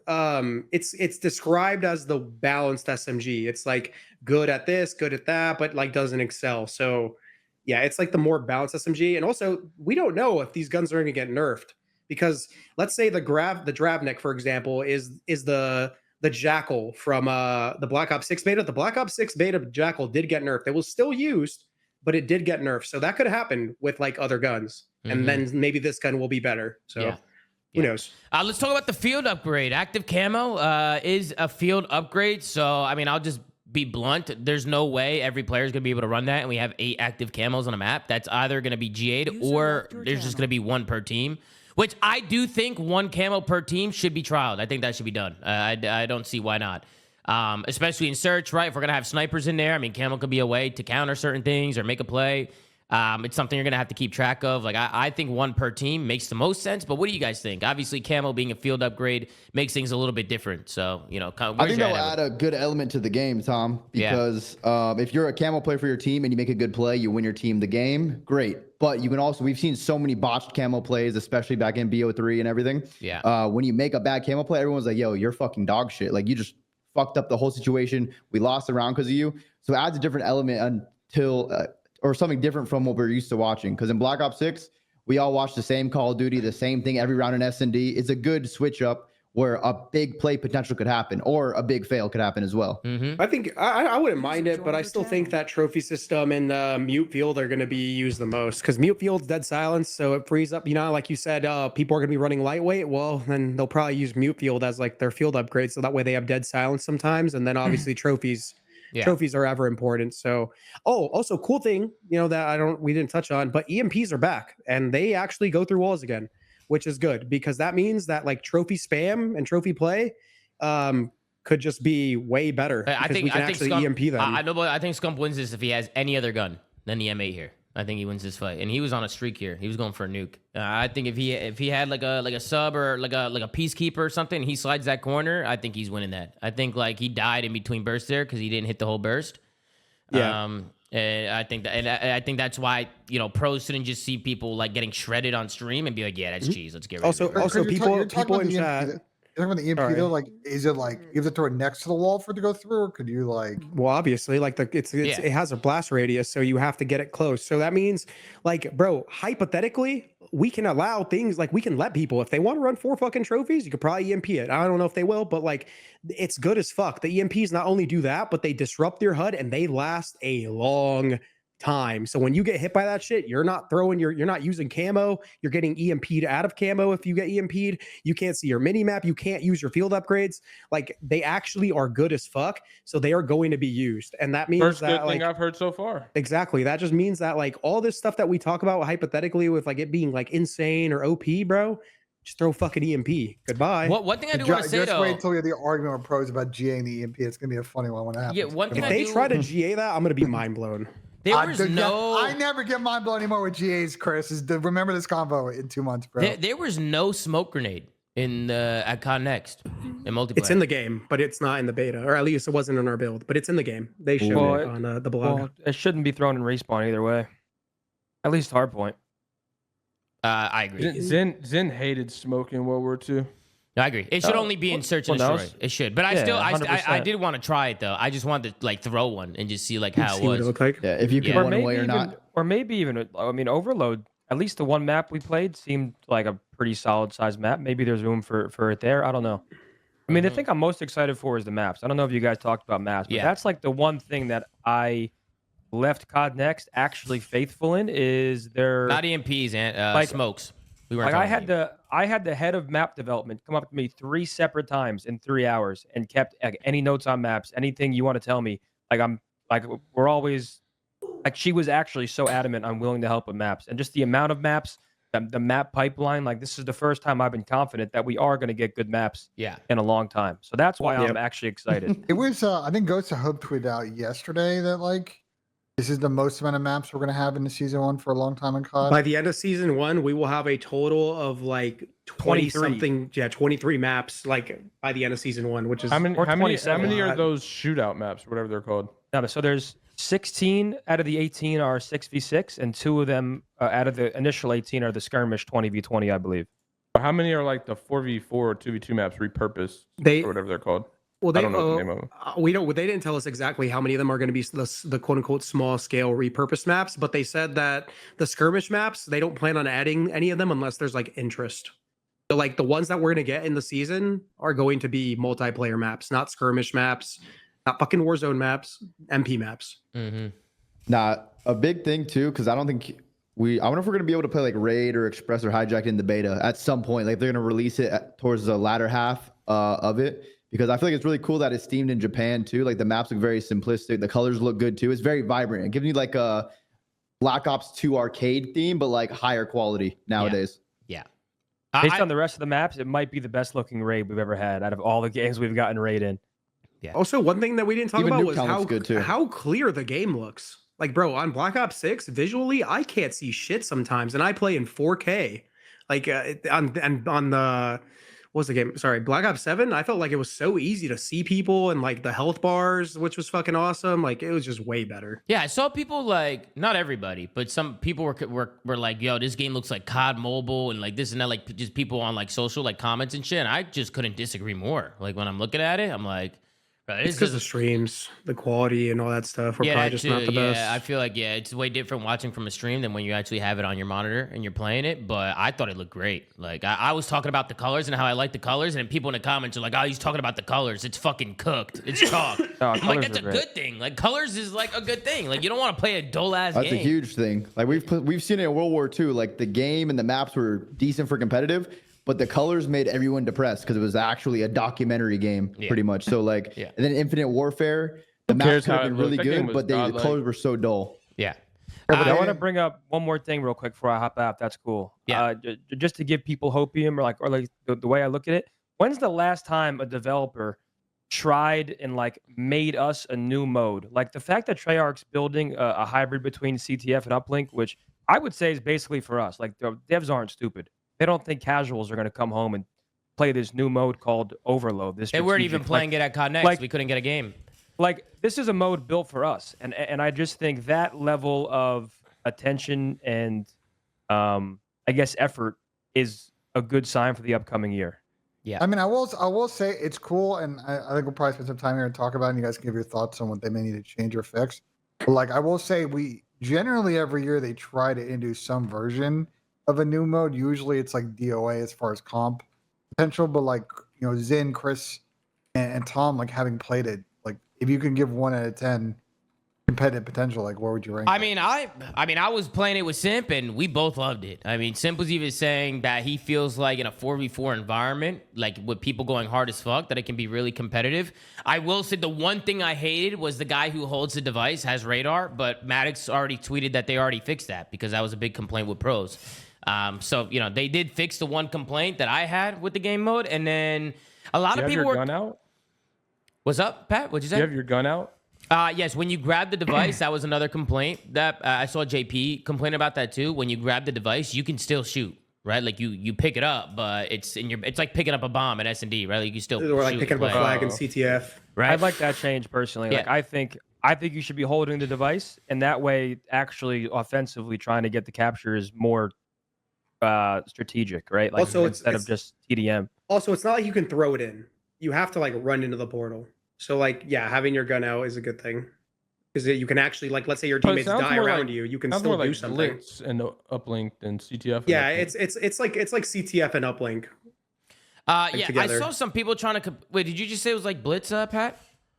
it's described as the balanced SMG. It's like good at this, good at that, but like doesn't excel. So yeah, it's like the more balanced SMG. And also, we don't know if these guns are going to get nerfed because let's say the Drabnik, for example, is the Jackal from the Black Ops 6 beta. The Black Ops 6 beta Jackal did get nerfed. It was still used, but it did get nerfed. So that could happen with like other guns. And then maybe this gun will be better. So who knows?
Let's talk about the field upgrade. Active camo is a field upgrade. So, I mean, I'll just be blunt. There's no way every player is going to be able to run that. And we have 8 active camos on a map. That's either going to be GA'd or there's just going to be 1 per team. Which I do think 1 camo per team should be trialed. I think that should be done. I don't see why not. Especially in search, right? If we're going to have snipers in there, I mean, camo could be a way to counter certain things or make a play. It's something you're going to have to keep track of. Like, I think 1 per team makes the most sense. But what do you guys think? Obviously, camo being a field upgrade makes things a little bit different. So, you know,
I think that'll add a good element to the game, Tom, because if you're a camo player for your team and you make a good play, you win your team the game, great. But you can also, we've seen so many botched camo plays, especially back in BO3 and everything.
Yeah.
When you make a bad camo play, everyone's like, yo, you're fucking dog shit. Like, you just fucked up the whole situation. We lost the round because of you. So it adds a different element until, or something different from what we're used to watching. Because in Black Ops 6, we all watch the same Call of Duty, the same thing every round in S&D. It's a good switch up where a big play potential could happen or a big fail could happen as well.
I think I wouldn't mind it, but I still think that trophy system and mute field are going to be used the most because mute field's dead silence, so it frees up. You know, like you said, people are going to be running lightweight. Well, then they'll probably use mute field as like their field upgrade, so that way they have dead silence sometimes, and then obviously trophies.
Yeah.
Trophies are ever important. So, also cool thing, you know, that we didn't touch on, but EMPs are back and they actually go through walls again, which is good because that means that like trophy spam and trophy play could just be way better.
I think
we can actually
Scump,
EMP them.
I know, but I think Scump wins this if he has any other gun than the M8 here. I think he wins this fight, and he was on a streak here. He was going for a nuke. I think if he had like a sub or like a peacekeeper or something, and he slides that corner, I think he's winning that. I think like he died in between bursts there because he didn't hit the whole burst.
Yeah.
And I think that, and I think that's why, you know, pros shouldn't just see people like getting shredded on stream and be like, yeah, that's cheese. Let's get rid of it.
Also, people in chat.
You're talking about the EMP though, like, is it like you have to throw it next to the wall for it to go through, or could you like?
Well, obviously, like it has a blast radius, so you have to get it close. So that means, like, bro, hypothetically, we can allow things like we can let people if they want to run 4 fucking trophies, you could probably EMP it. I don't know if they will, but like, it's good as fuck. The EMPs not only do that, but they disrupt your HUD and they last a long time. So when you get hit by that shit, you're not using camo, you're getting EMP'd out of camo. If you get EMP'd, you can't see your mini map, you can't use your field upgrades. Like, they actually are good as fuck, so they are going to be used. And that means
First
that
good thing I've heard so far.
Exactly. That just means that like all this stuff that we talk about hypothetically with like it being like insane or OP, bro, just throw fucking EMP. Goodbye.
One thing I do want to say
just
though,
wait till we have the argument with pros about GA and the EMP. It's gonna be a funny one when it happens.
Yeah, one thing
if they try to GA that, I'm gonna be mind blown.
I never get mind blown anymore with GAs, Chris. Remember this convo in 2 months, bro.
There was no smoke grenade in at CODNEXT in multiplayer.
It's in the game, but it's not in the beta, or at least it wasn't in our build. But it's in the game. They showed it on the blog.
Well, it shouldn't be thrown in respawn either way. At least hardpoint.
I agree.
Zen hated smoking World War II.
No, I agree. It should only be in Search and Destroy. It should. But I did want to try it though. I just wanted to like throw one and just see like how it
See what it
was.
looked like.
Yeah, if you can run away or not.
Or maybe even, I mean, Overload, at least the one map we played seemed like a pretty solid sized map. Maybe there's room for it there. I don't know. I mean, the thing I'm most excited for is the maps. I don't know if you guys talked about maps, but that's like the one thing that I left CODNEXT actually faithful in is their
not EMPs and smokes. We weren't
like I had the head of map development come up to me 3 separate times in 3 hours and kept like, any notes on maps, anything you want to tell me. Like we're always like she was actually so adamant on willing to help with maps and just the amount of maps, the map pipeline. Like this is the first time I've been confident that we are going to get good maps in a long time. So that's why I'm actually excited.
It was I think Ghost of Hope tweeted out yesterday that like this is the most amount of maps we're going to have in the season 1 for a long time in COD.
By the end of season 1, we will have a total of like 20 something, 23 maps. Like by the end of season 1, which is
how many are those shootout maps, whatever they're called?
No, so there's 16 out of the 18 are 6v6, and 2 of them out of the initial 18 are the skirmish 20v20, I believe.
How many are like the 4v4 or 2v2 maps repurposed or whatever they're called?
Well,
I don't know the name of them.
They didn't tell us exactly how many of them are going to be the quote unquote small scale repurposed maps, but they said that the skirmish maps, they don't plan on adding any of them unless there's like interest. So like the ones that we're going to get in the season are going to be multiplayer maps, not skirmish maps, not fucking Warzone maps, MP maps.
Nah, a big thing too, because I don't think I wonder if we're gonna be able to play like Raid or Express or Hijacked in the beta at some point. Like they're gonna release it towards the latter half of it, because I feel like it's really cool that it's themed in Japan too. Like the maps look very simplistic, the colors look good too. It's very vibrant. It gives me like a Black Ops 2 arcade theme, but like higher quality nowadays.
Yeah.
Based on the rest of the maps, it might be the best looking raid we've ever had out of all the games we've gotten raid in.
Yeah.
Also, one thing that we didn't talk
Even
about was
how
clear the game looks. Like, bro, on Black Ops 6, visually, I can't see shit sometimes, and I play in 4K. Like, on the what was the game? Sorry, Black Ops 7. I felt like it was so easy to see people and like the health bars, which was fucking awesome. Like, it was just way better.
Yeah, I saw people like, not everybody, but some people were like, "Yo, this game looks like COD Mobile," and like this and that, like just people on like social like comments and shit. And I just couldn't disagree more. Like when I'm looking at it, I'm like.
It's because the streams, the quality, and all that stuff. We're probably just not the best.
Yeah, I feel like it's way different watching from a stream than when you actually have it on your monitor and you're playing it. But I thought it looked great. Like I was talking about the colors and how I like the colors, and then people in the comments are like, "Oh, he's talking about the colors. It's fucking cooked. It's chalk." Like that's a good thing. Like colors is like a good thing. Like you don't want to play a dull ass game.
That's a huge thing. Like we've seen it in World War II. Like the game and the maps were decent for competitive, but the colors made everyone depressed because it was actually a documentary game, pretty much. So like, and then Infinite Warfare, the maps could have been really good, but the colors were so dull.
Yeah.
I want to bring up one more thing real quick before I hop out. That's cool.
Yeah.
Just to give people hopium, or like the way I look at it. When's the last time a developer tried and like made us a new mode? Like the fact that Treyarch's building a hybrid between CTF and Uplink, which I would say is basically for us. Like the devs aren't stupid. They don't think casuals are going to come home and play this new mode called Overload. They
weren't even playing it at CODNEXT. Like, we couldn't get a game.
Like, this is a mode built for us. And I just think that level of attention and, I guess, effort is a good sign for the upcoming year.
Yeah.
I mean, I will say it's cool, and I think we'll probably spend some time here and talk about it, and you guys can give your thoughts on what they may need to change or fix. But, like, I will say we generally every year they try to introduce some version of a new mode. Usually it's like DOA as far as comp potential, but like, you know, Zin, Chris, and Tom, like having played it, like if you can give 1 out of 10 competitive potential, like where would you rank
I mean, I was playing it with Simp and we both loved it. I mean, Simp was even saying that he feels like in a 4v4 environment, like with people going hard as fuck, that it can be really competitive. I will say the one thing I hated was the guy who holds the device has radar, but Maddox already tweeted that they already fixed that because that was a big complaint with pros. So, you know, they did fix the one complaint that I had with the game mode. And then a lot of people were...
gun out?
What's up, Pat? What'd you say?
You have your gun out?
Yes, when you grab the device, that was another complaint. That I saw JP complain about that too. When you grab the device, you can still shoot, right? Like you pick it up, but it's like picking up a bomb at S&D, right? Like you still
or like
shoot
picking up a flag in CTF.
Right?
I'd like that change personally.
Yeah.
Like I think you should be holding the device, and that way actually offensively trying to get the capture is more strategic, right? Like
Also,
instead of just TDM.
Also, it's not like you can throw it in. You have to like run into the portal. So like, yeah, having your gun out is a good thing because you can actually like, let's say your teammates die around you, you can still do something.
Blitz and uplink than CTF.
Yeah, it's like CTF and uplink.
Yeah,
together.
I saw some people trying to. Wait, did you just say it was like Blitz, Pat?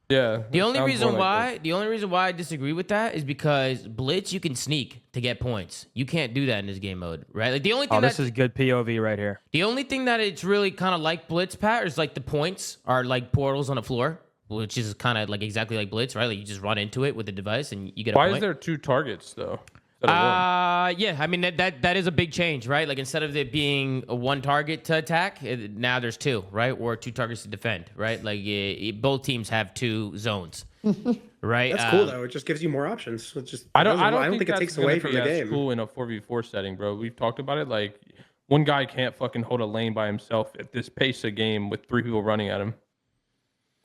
Yeah.
The only reason why I disagree with that is because Blitz you can sneak to get points. You can't do that in this game mode, right? Like the only thing
this is good POV right here.
The only thing that it's really kind of like Blitz, Pat, is like the points are like portals on the floor, which is kind of like exactly like Blitz, right? Like you just run into it with the device and you get a point.
Why is there 2 targets though?
Yeah, I mean that is a big change, right? Like instead of it being a 1 target to attack, now there's 2, right? Or 2 targets to defend, right? Like both teams have 2 zones, right?
That's cool though. It just gives you more options. It just I don't think it takes away from the game.
Cool in a 4v4 setting, bro. We've talked about it. Like one guy can't fucking hold a lane by himself at this pace of game with 3 people running at him.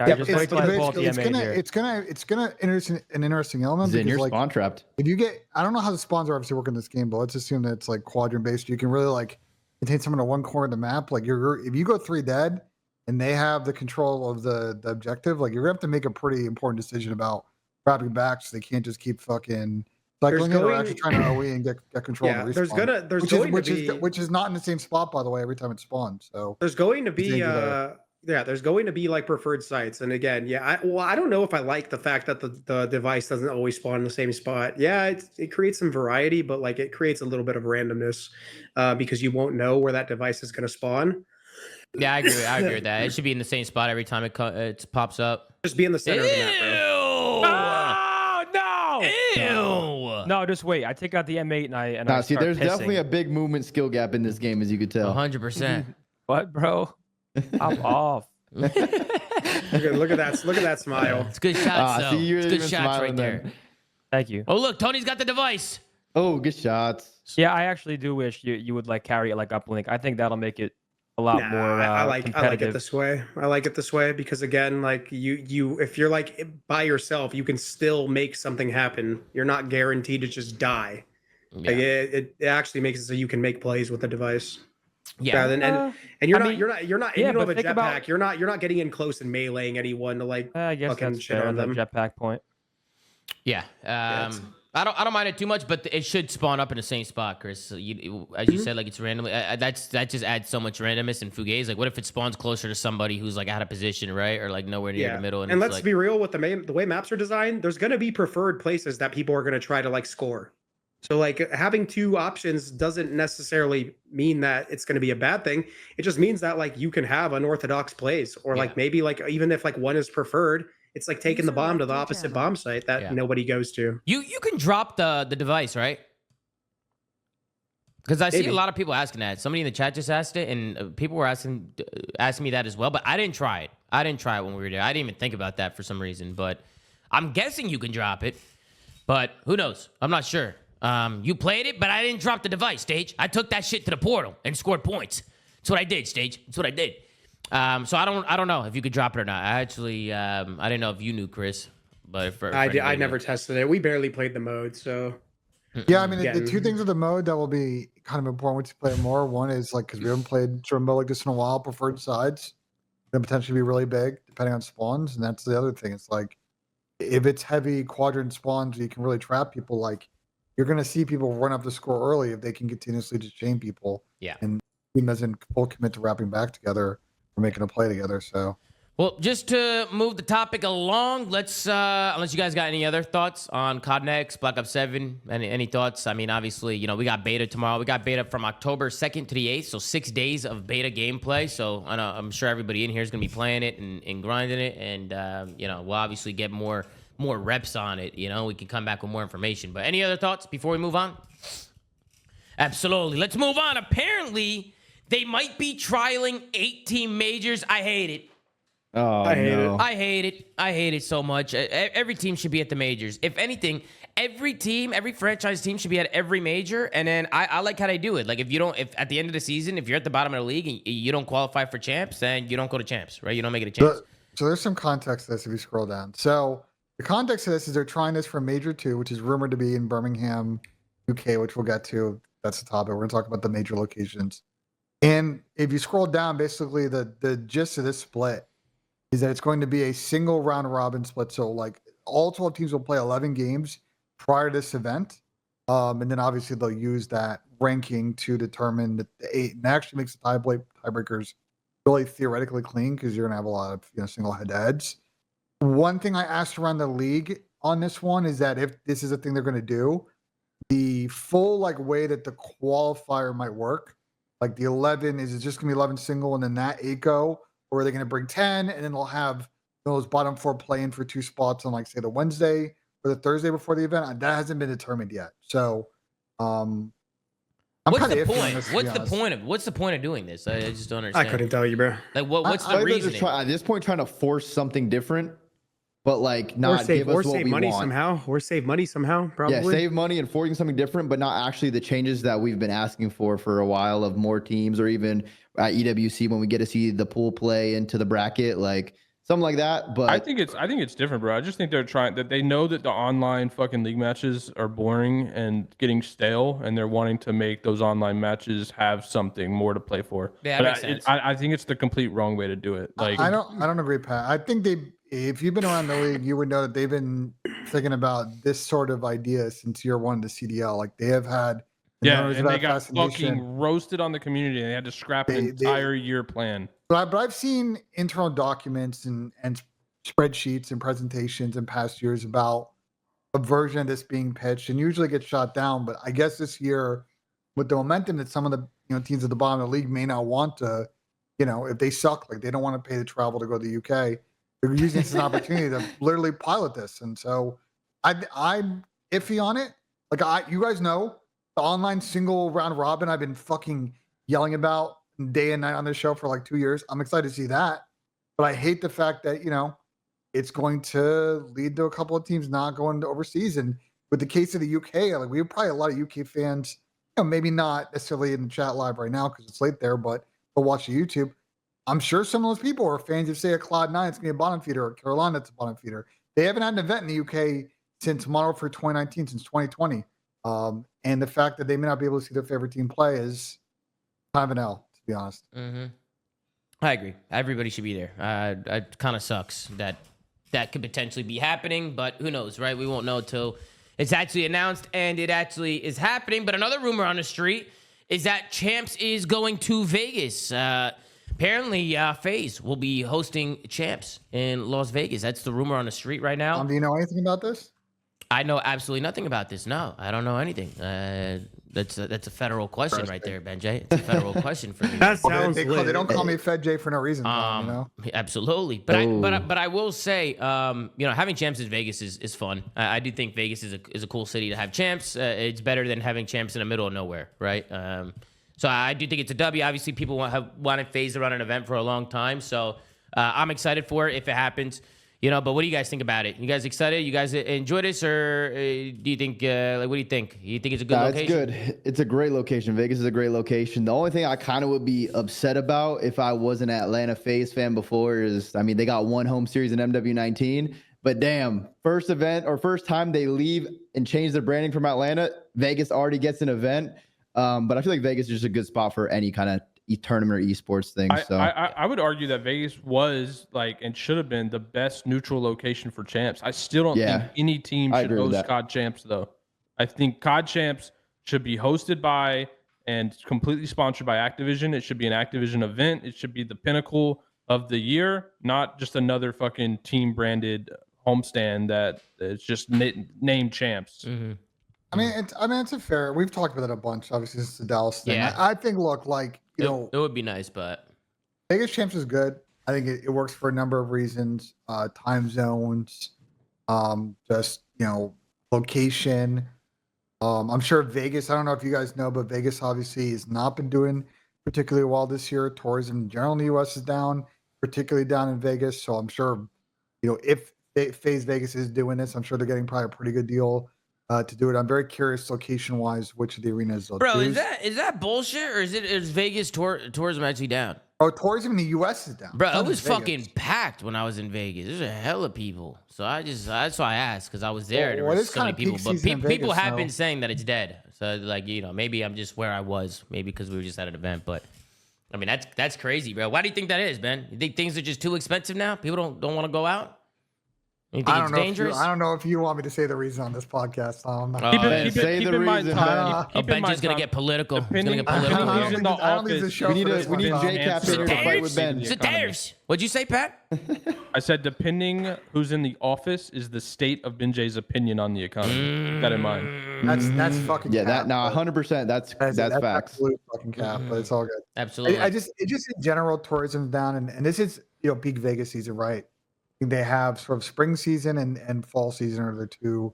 Yeah, it's gonna introduce an interesting element.
Then you're spawn trapped.
If you get, I don't know how the spawns are obviously work in this game, but let's assume that it's like quadrant based. You can really like contain someone in one corner of the map. Like if you go 3 dead and they have the control of the objective, like you're gonna have to make a pretty important decision about wrapping back, so they can't just keep fucking cycling it or actually trying to OE and get control.
Yeah,
of the respawn, which is not in the same spot, by the way, every time it spawns. So
there's going to be there's going to be like preferred sites. And again, I don't know if I like the fact that the device doesn't always spawn in the same spot. Yeah, it creates some variety, but like it creates a little bit of randomness because you won't know where that device is going to spawn.
Yeah, I agree with that. It should be in the same spot every time it pops up.
Just be in the center of the map, bro.
Ew!
No, just wait. I take out the M8 and I
see, there's definitely a big movement skill gap in this game, as you could tell.
100%.
What, bro? I'm off.
Look at that smile.
It's good shots, though.
See, you're
it's good shots right there.
Thank you.
Oh, look, Tony's got the device.
Oh, good shots.
Yeah, I actually do wish you would like carry it like uplink. I think that'll make it a lot more. I
like it this way. I like it this way because again, like you if you're like by yourself, you can still make something happen. You're not guaranteed to just die. Yeah. Like it actually makes it so you can make plays with the device.
Yeah,
and you're not you don't have a jetpack. You're not getting in close and meleeing anyone to like
I guess
fucking
that's
shit
fair
on them.
Jetpack point.
Yeah. I don't mind it too much, but it should spawn up in the same spot, Chris. So as you said, like it's randomly. That just adds so much randomness and fugazi. Like, what if it spawns closer to somebody who's like out of position, right, or like nowhere near the middle?
And let's be real with the way maps are designed. There's gonna be preferred places that people are gonna try to like score. So like having 2 options doesn't necessarily mean that it's going to be a bad thing. It just means that like you can have unorthodox plays or like maybe like even if like one is preferred, it's like taking the bomb to the opposite bomb site that nobody goes to. You
can drop the device, right? Because I see a lot of people asking that. Somebody in the chat just asked it, and people were asking me that as well. But I didn't try it. I didn't try it when we were there. I didn't even think about that for some reason. But I'm guessing you can drop it. But who knows? I'm not sure. You played it, but I didn't drop the device, Stage. I took that shit to the portal and scored points. That's what I did, Stage. That's what I did. So I don't know if you could drop it or not. I actually I didn't know if you knew, Chris. But
I never tested it. We barely played the mode, so
yeah. I mean, the 2 things with the mode that will be kind of important once you play it more. One is like because we haven't played sort of mode like this in a while. Preferred sides can potentially be really big depending on spawns, and that's the other thing. It's like if it's heavy quadrant spawns, you can really trap people. Like you're going to see people run up the score early if they can continuously just chain people.
Yeah.
And the team doesn't full commit to wrapping back together or making a play together. So,
well, just to move the topic along, let's unless you guys got any other thoughts on CODNEXT, Black Ops 7, any thoughts? I mean, obviously, we got beta tomorrow. We got beta from October 2nd to the 8th, so 6 days of beta gameplay. So I'm sure everybody in here is going to be playing it and grinding it, and we'll obviously get more reps on it. We can come back with more information. But any other thoughts before we move on? Absolutely. Let's move on. Apparently, they might be trialing 8-team majors. I hate it.
Oh, I
hate it. I hate it so much. Every team should be at the majors. If anything, every franchise team should be at every major. And then I like how they do it. Like if at the end of the season, if you're at the bottom of the league and you don't qualify for champs, then you don't go to champs, right? You don't make it a champs.
So there's some context to this if you scroll down. So the context of this is they're trying this for Major 2, which is rumored to be in Birmingham, UK, which we'll get to. that's the topic. We're going to talk about the major locations. And if you scroll down, basically the gist of this split is that it's going to be a single round robin split. So like all 12 teams will play 11 games prior to this event. And then obviously they'll use that ranking to determine the 8. And that actually makes the tiebreakers really theoretically clean because you're going to have a lot of single head-to-heads. One thing I asked around the league on this one is that if this is a thing they're going to do, the full way that the qualifier might work, like the 11, is it just going to be 11 single and then that 8 go? Or are they going to bring 10 and then they'll have those bottom 4 play in for 2 spots on say the Wednesday or the Thursday before the event? That hasn't been determined yet. So I'm
what's the point? What's the point of doing this? I just don't understand.
I couldn't tell you, bro.
Like what's the reason?
At this point, trying to force something different, but not give us what we
money
want.
somehow, or save money somehow. Probably.
Yeah, save money and forcing something different, but not actually the changes that we've been asking for a while of more teams, or even at EWC when we get to see the pool play into the bracket, something like that. But
I think it's different, bro. I just think they're trying that. They know that the online fucking league matches are boring and getting stale, and they're wanting to make those online matches have something more to play for.
Yeah,
but
that makes sense.
I think it's the complete wrong way to do it.
I don't agree, Pat. I think if you've been around the league, you would know that they've been thinking about this sort of idea since year one of the CDL. They have had
and they got fucking roasted on the community, and they had to scrap an entire year plan.
But I've seen internal documents and spreadsheets and presentations in past years about a version of this being pitched, and usually gets shot down. But I guess this year, with the momentum that some of the teams at the bottom of the league may not want to, if they suck, they don't want to pay the travel to go to the UK, they're using this as an opportunity to literally pilot this. And so I'm iffy on it. You guys know the online single round robin I've been fucking yelling about day and night on this show for 2 years. I'm excited to see that, but I hate the fact that it's going to lead to a couple of teams not going to overseas. And with the case of the UK, we have probably a lot of UK fans, maybe not necessarily in the chat live right now because it's late there, but they'll watch the YouTube. I'm sure some of those people are fans of, say, a Cloud9, it's going to be a bottom feeder, or Carolina, it's a bottom feeder. They haven't had an event in the UK since Model for 2019, since 2020. And the fact that they may not be able to see their favorite team play is kind of an L, to be honest.
Mm-hmm. I agree. Everybody should be there. It kind of sucks that could potentially be happening, but who knows, right? We won't know until it's actually announced and it actually is happening. But another rumor on the street is that Champs is going to Vegas. Apparently, FaZe will be hosting Champs in Las Vegas. That's the rumor on the street right now.
Do you know anything about this?
I know absolutely nothing about this. No, I don't know anything. That's a federal question right there, Benjay. It's a federal question for me.
That sounds
they don't call me Fed J for no reason.
Absolutely, but I will say, having Champs in Vegas is fun. I do think Vegas is a cool city to have Champs. It's better than having Champs in the middle of nowhere, right? So I do think it's a W. Obviously, people wanted FaZe to run an event for a long time, so I'm excited for it if it happens. But what do you guys think about it? You guys excited? You guys enjoy this, or do you think? What do you think? You think it's a good location?
It's good. It's a great location. Vegas is a great location. The only thing I kind of would be upset about if I was an Atlanta FaZe fan before is, they got one home series in MW19, but damn, first event or first time they leave and change their branding from Atlanta, Vegas already gets an event. But I feel like Vegas is just a good spot for any kind of tournament or esports thing.
I would argue that Vegas was and should have been the best neutral location for Champs. I still don't think any team should host COD Champs though. I think COD Champs should be hosted by and completely sponsored by Activision. It should be an Activision event. It should be the pinnacle of the year, not just another fucking team branded homestand that is just named Champs.
Mm-hmm.
It's a fair. We've talked about it a bunch. Obviously, this is the Dallas thing. Yeah. I think,
it would be nice, but
Vegas Champs is good. I think it works for a number of reasons. Time zones, location. I'm sure Vegas. I don't know if you guys know, but Vegas obviously has not been doing particularly well this year. Tourism in general in the U.S. is down, particularly down in Vegas. So I'm sure, if FaZe Vegas is doing this, I'm sure they're getting probably a pretty good deal. To do it. I'm very curious location wise which of the arenas they'll choose.
Is that bullshit, or is Vegas tourism actually down?
Oh, tourism in the U.S. is down.
Bro,
Not
it
in
was
Vegas.
fucking packed when I was in Vegas. There's a hell of people. So that's why I asked, because I was there.
Well,
There
it
was
is
so many
kinda peak
people. But
season in
people
Vegas,
have been
so-
saying that it's dead. So like, maybe I'm just where I was. Maybe because we were just at an event. But I mean, that's crazy, bro. Why do you think that is, Ben? You think things are just too expensive now? People don't want to go out? You think it's dangerous?
I don't know if you want me to say the reason on this podcast, Tom.
Oh,
Keep
yeah.
it, keep it,
Say
keep
the
in mind,
reason,
Tom.
Ben.
Keep in
Benji's
mind,
gonna
Tom,
get political. He's gonna get
depending-
political.
I don't
He's in
think
the
this- I don't think this
office.
show
We need
for this
we need
one,
Jay
Tom.
Cap in here to fight with Ben.
Sit there. What'd you say, Pat?
I said depending who's in the office is the state of Ben Jay's opinion on the economy. Keep that in mind.
That's fucking
Yeah,
cap,
that no,
but
100%. That's facts.
absolute fucking cap, but it's all good.
Absolutely.
It just in general, tourism's down, and this is peak Vegas season, right? I think they have sort of spring season and fall season are the two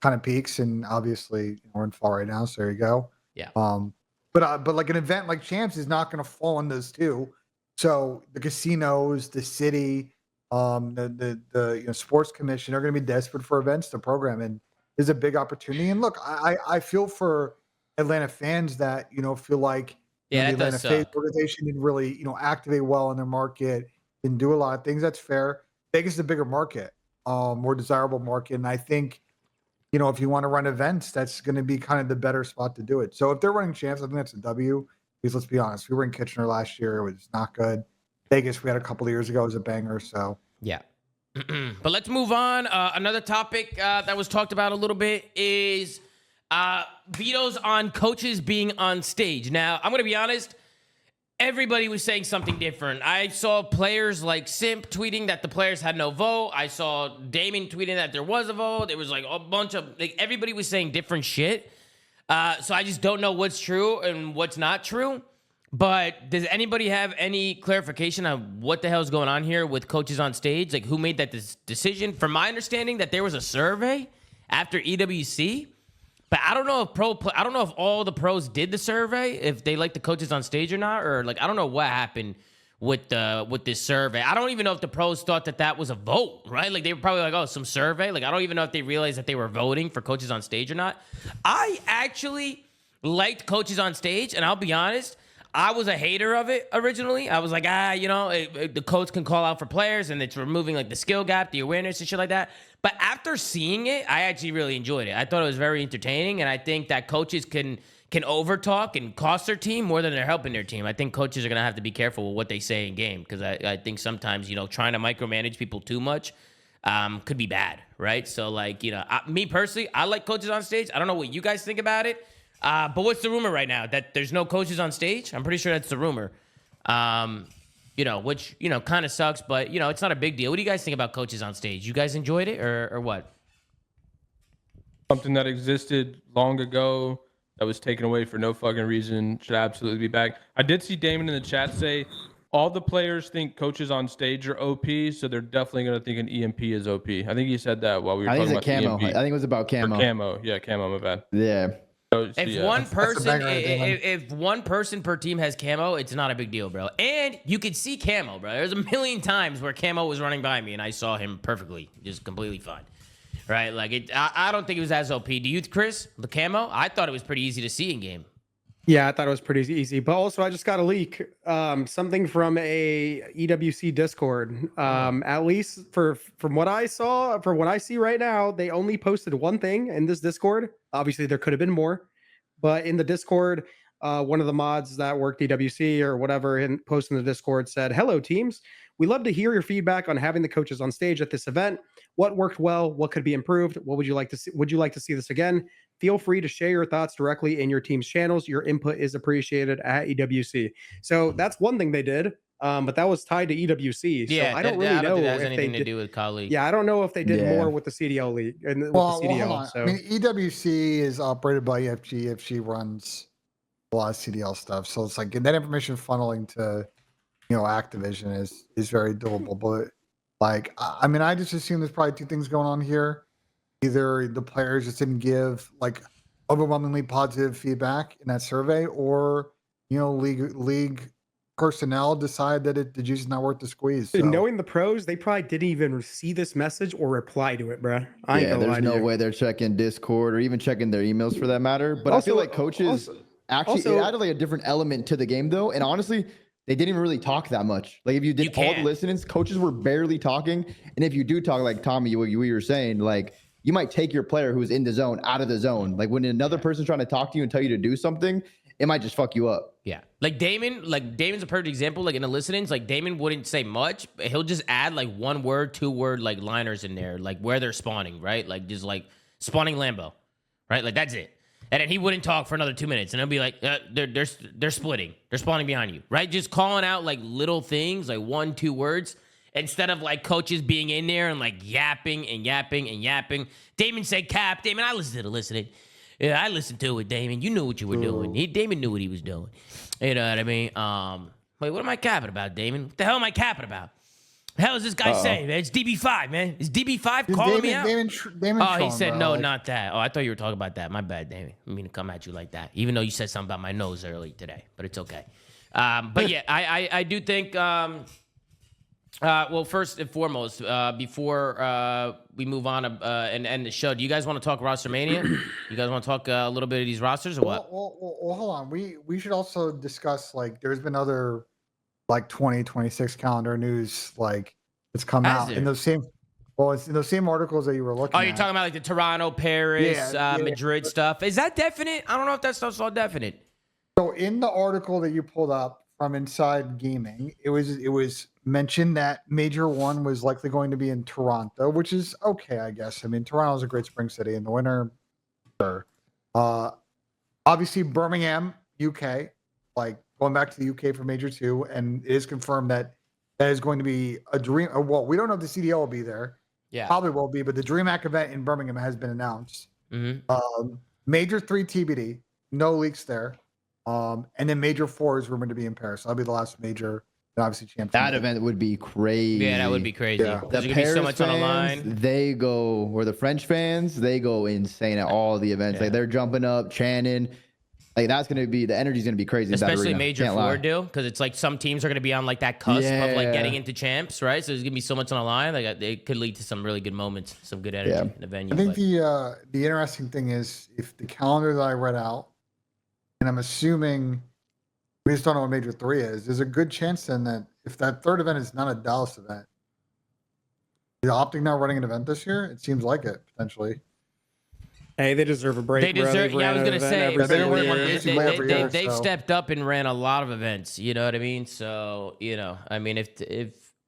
kind of peaks, and obviously we're in fall right now, so there you go.
Yeah.
But like an event like Champs is not going to fall in those two. So the casinos, the city, the sports commission are going to be desperate for events to program, and there's a big opportunity. And look, I feel for Atlanta fans that feel like
Yeah,
the
that
Atlanta
does
FaZe
suck.
organization didn't really activate well in their market, didn't do a lot of things. That's fair. Vegas is a bigger market, more desirable market, and I think if you want to run events, that's going to be kind of the better spot to do it. So if they're running Champs, I think that's a W. Because let's be honest, we were in Kitchener last year; it was not good. Vegas, we had a couple of years ago, was a banger. So
Yeah. But let's move on. Another topic that was talked about a little bit is vetoes on coaches being on stage. Now, I'm going to be honest. Everybody was saying something different. I saw players like Simp tweeting that the players had no vote. I saw Damon tweeting that there was a vote. There was like a bunch of everybody was saying different shit. So I just don't know what's true and what's not true. But does anybody have any clarification on what the hell is going on here with coaches on stage? Like, who made that decision? From my understanding, that there was a survey after EWC, but I don't know if I don't know if all the pros did the survey, if they like the coaches on stage or not, or like I don't know what happened with this survey. I don't even know if the pros thought that was a vote, right? Like they were probably like, oh, some survey. Like I don't even know if they realized that they were voting for coaches on stage or not. I actually liked coaches on stage, and I'll be honest. I was a hater of it originally. I was like, the coach can call out for players and it's removing like the skill gap, the awareness and shit like that. But after seeing it, I actually really enjoyed it. I thought it was very entertaining, and I think that coaches can overtalk and cost their team more than they're helping their team. I think coaches are going to have to be careful with what they say in game, because I think sometimes, trying to micromanage people too much could be bad, right? So like, me personally, I like coaches on stage. I don't know what you guys think about it. But what's the rumor right now? That there's no coaches on stage? I'm pretty sure that's the rumor. Which kind of sucks, but it's not a big deal. What do you guys think about coaches on stage? You guys enjoyed it or what?
Something that existed long ago that was taken away for no fucking reason should absolutely be back. I did see Damon in the chat say all the players think coaches on stage are OP, so they're definitely going to think an EMP is OP. I think he said that while we were
I think
talking
it's
about
a camo.
EMP.
I think it was about camo.
Or camo. Yeah, camo, my bad.
Yeah.
So,
If
yeah.
one person,
banger right there, man.
if one person per team has camo, it's not a big deal, bro. And you could see camo, bro. There's a million times where camo was running by me and I saw him perfectly, just completely fine, right? Like I don't think it was as OP. Do you, Chris? The camo? I thought it was pretty easy to see in game.
Yeah, I thought it was pretty easy. But also, I just got a leak, something from a EWC Discord. At least from what I saw, from what I see right now, they only posted one thing in this Discord. Obviously, there could have been more, but in the Discord, one of the mods that worked EWC or whatever and posted in the Discord said, "Hello, teams. We love to hear your feedback on having the coaches on stage at this event. What worked well? What could be improved? What would you like to see? Would you like to see this again? Feel free to share your thoughts directly in your team's channels. Your input is appreciated at EWC." So that's one thing they did, but that was tied to EWC. So
Yeah,
I don't really know
think that has
if they
anything to
did.
do with colleague.
Yeah, I don't know if they did
Yeah.
more with the CDL league and with
Well,
the
hold
CDL.
on.
So
I mean, EWC is operated by EFG. EFG runs a lot of CDL stuff, so it's like that information funneling to Activision is very doable. But like, I mean, I just assume there's probably two things going on here. Either the players just didn't give like overwhelmingly positive feedback in that survey, or league personnel decide that the juice is not worth the squeeze. So.
knowing the pros, they probably didn't even see this message or reply to it, bruh. I ain't
Yeah,
gonna lie
there's
to
no
you.
way they're checking Discord or even checking their emails for that matter. But I feel
Also-
like coaches actually
also-
it added like a different element to the game though. And honestly, they didn't even really talk that much. Like if you did all the listenings, coaches were barely talking. And if you do talk, like Tommy, what you were saying, like you might take your player who's in the zone out of the zone. Like when another person's trying to talk to you and tell you to do something, it might just fuck you up.
Yeah. Damon's a perfect example. Like in the listenings, like Damon wouldn't say much, but he'll just add like 1 word, 2 word like liners in there, like where they're spawning, right? Like just like spawning Lambo, right? Like that's it. And then he wouldn't talk for another 2 minutes, and he'll be like, they're splitting, they're spawning behind you, right? Just calling out like little things, like 1, 2 words, instead of like coaches being in there and like yapping and yapping and yapping. Damon said cap. Damon, I listened to the listening. Yeah, I listened to it, Damon. You knew what you were doing. Damon knew what he was doing. You know what I mean? Wait, what am I capping about, Damon? What the hell am I capping about? The hell is this guy saying, man? It's DB5, man. It's DB5 calling me out?
Damon
he said, no, not that. Oh, I thought you were talking about that. My bad, Damon. I didn't mean to come at you like that, even though you said something about my nose early today, but it's okay. But yeah, I do think, well, first and foremost, before we move on and end the show, do you guys want to talk Rostermania? You guys want to talk a little bit of these rosters or what?
Well, hold on. We should also discuss, like, there's been other like 2026 calendar news like it's come out in those same it's in those same articles that you were looking at.
Oh, you're talking about like the Toronto, Paris, Madrid stuff. Is that definite? I don't know if that stuff's all definite.
So in the article that you pulled up from Inside Gaming, it was mentioned that Major 1 was likely going to be in Toronto, which is okay, I guess. I mean, Toronto is a great spring city in the winter. Sure. Obviously Birmingham, UK, like going back to the UK for Major 2, and it is confirmed that is going to be a dream. Well, we don't know if the CDL will be there.
Yeah,
probably will be, but the DreamHack event in Birmingham has been announced.
Mm-hmm.
Major 3 TBD, no leaks there. And then Major 4 is rumored to be in Paris. That'll be the last major, and obviously champion.
That event would be crazy.
Yeah, that would be crazy.
Yeah.
There's gonna be so much
fans,
on the line.
They go, or the French fans, they go insane at all the events.
Yeah.
Like they're jumping up, chanting. Like that's gonna be, the energy's gonna be crazy.
Especially Major 4 deal, because it's like some teams are gonna be on like that cusp of like getting into champs, right? So there's gonna be so much on the line. Like it could lead to some really good moments, some good energy in the venue.
I think the interesting thing is, if the calendar that I read out, and I'm assuming we just don't know what Major 3 is, there's a good chance then that if that third event is not a Dallas event, is Optic now running an event this year? It seems like it, potentially.
Hey, they deserve a break.
They deserve. Yeah, I was gonna say they've
so.
stepped up and ran a lot of events. You know what I mean? So I mean, if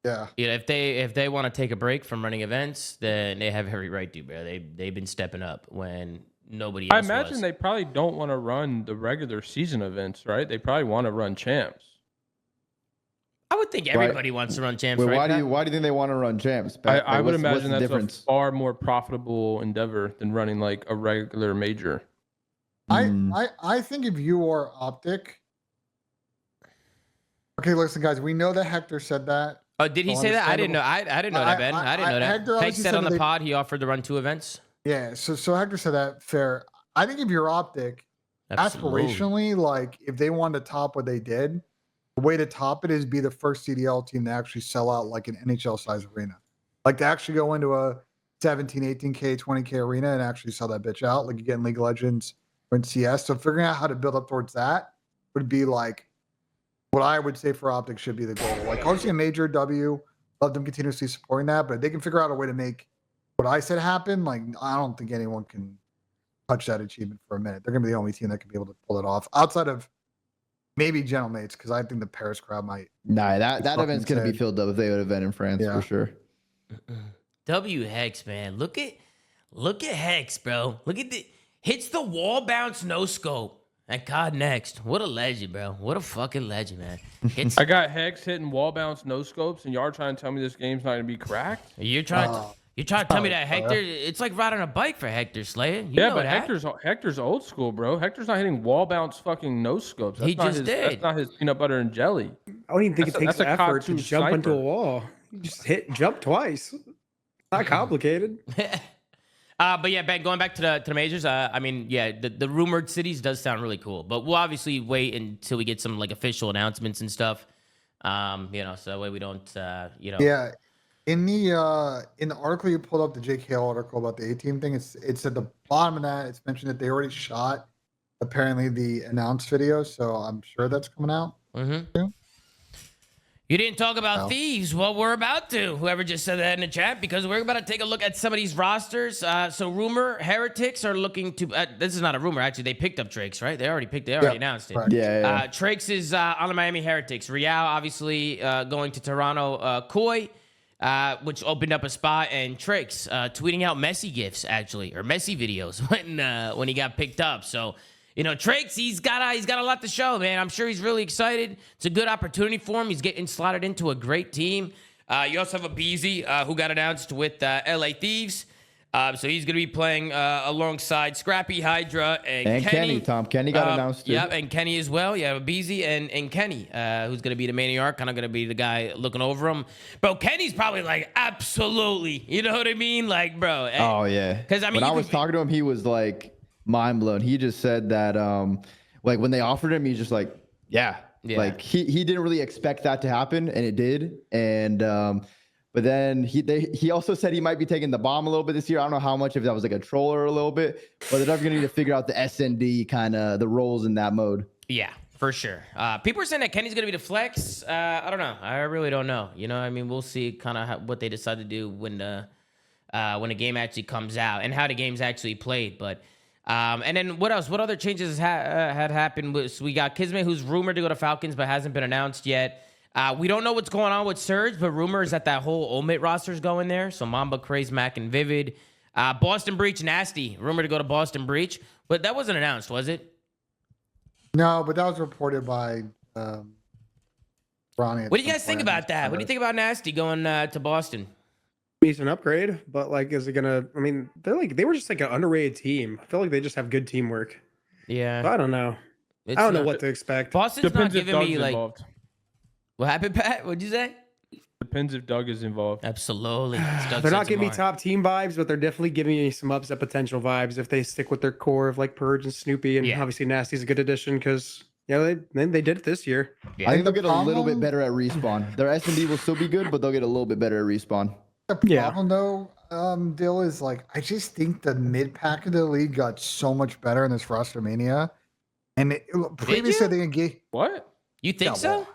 they want to take a break from running events, then they have every right to, bro. They've been stepping up when nobody else
I imagine they probably don't want to run the regular season events, right? They probably want to run champs.
I would think everybody wants to run champs.
Wait,
right?
why do you think they want to run champs?
I would imagine that's a far more profitable endeavor than running like a regular major.
I think if you are Optic, okay, listen, guys, we know that Hector said that.
Oh, did he say that? I didn't know. I didn't know that, Ben. I didn't know that. Hector said on the pod he offered to run 2 events.
Yeah, so Hector said that. Fair. I think if you're Optic, aspirationally, like if they wanted to top what they did, the way to top it is be the first CDL team to actually sell out like an NHL size arena. Like to actually go into a 17, 18K, 20K arena and actually sell that bitch out like you get in League of Legends or in CS. So figuring out how to build up towards that would be like what I would say for Optic should be the goal. Like obviously a major W, love them continuously supporting that, but if they can figure out a way to make what I said happen, like I don't think anyone can touch that achievement for a minute. They're gonna be the only team that can be able to pull it off outside of maybe Gentle Mates, because I think the Paris crowd might.
Nah, that event's gonna be filled up if they would have been in France for sure.
W Hex, man, look at Hex, bro. Look at hits the wall bounce no scope at CODNEXT. What a legend, bro. What a fucking legend, man.
I got Hex hitting wall bounce no scopes, and y'all are trying to tell me this game's not gonna be cracked.
You're trying to tell me that Hector, it's like riding a bike for Hector, Slayer. You know
but
that.
Hector's old school, bro. Hector's not hitting wall bounce fucking no scopes.
He just did.
That's not his peanut butter and jelly.
I don't even think it takes
that's a
effort to
COD2
jump
sniper.
into a wall. You just jump twice. Not complicated.
But yeah, Ben, going back to the majors, I mean, yeah, the rumored cities does sound really cool, but we'll obviously wait until we get some like official announcements and stuff. So that way we don't,
Yeah. In the article you pulled up, the JKL article about the A-team thing, it's at the bottom of that. It's mentioned that they already shot apparently the announced video, so I'm sure that's coming out.
Mm-hmm. You didn't talk about thieves. Well, we're about to. Whoever just said that in the chat, because we're about to take a look at some of these rosters. So, rumor heretics are looking to. This is not a rumor. Actually, they picked up Trakes, right? They already announced it.
Yeah.
Trakes is on the Miami Heretics. Riyadh obviously going to Toronto. Koi, which opened up a spot, and Trakes tweeting out Messi gifs actually, or Messi videos when he got picked up. So. You know, Trakes, he's got a lot to show, man. I'm sure he's really excited. It's a good opportunity for him. He's getting slotted into a great team. You also have a Beezy who got announced with LA Thieves. So he's going to be playing alongside Scrappy, Hydra, and
Kenny. Kenny got announced too.
Yep, and Kenny as well. You have a Beezy and Kenny, who's going to be the Maniac, kind of going to be the guy looking over him. Bro, Kenny's probably like, absolutely. You know what I mean? Like, bro.
Oh, yeah.
Because, I mean,
when I was talking to him, he was like, mind blown. He just said that like when they offered him, he's just like, yeah. Like he didn't really expect that to happen, and it did. And but then he also said he might be taking the bomb a little bit this year. I don't know how much, if that was like a troller a little bit, but they're definitely gonna need to figure out the SND kind of the roles in that mode.
Yeah, for sure. People are saying that Kenny's gonna be the flex. I don't know. I really don't know. You know, I mean, we'll see kind of what they decide to do when the game actually comes out and how the game's actually played. But and then what else? What other changes had happened? So we got Kismet, who's rumored to go to Falcons but hasn't been announced yet. We don't know what's going on with Surge, but rumor is that whole Omit roster's going there. So Mamba, Craze, Mac, and Vivid. Boston Breach, Nasty, rumored to go to Boston Breach, but that wasn't announced, was it?
No, but that was reported by Ronnie.
What do you guys think about that? What do you think about Nasty going to Boston?
He's an upgrade, but like, is it gonna? I mean, they were just like an underrated team. I feel like they just have good teamwork.
Yeah,
I don't know. I don't know what to expect.
Boston's
Depends
not
if
giving
Doug's
me like.
Involved.
What happened, Pat? What'd you say?
Depends if Doug is involved.
Absolutely.
They're not giving me top team vibes, but they're definitely giving me some upset potential vibes if they stick with their core of like Purge and Snoopy, and obviously Nasty's a good addition because they did it this year.
I think they'll get a little bit better at respawn. Their S&D will still be good, but they'll get a little bit better at respawn.
The problem though, Dill, is like I just think the mid pack of the league got so much better in this Rostermania, and previously they engaged.
What?
You think so?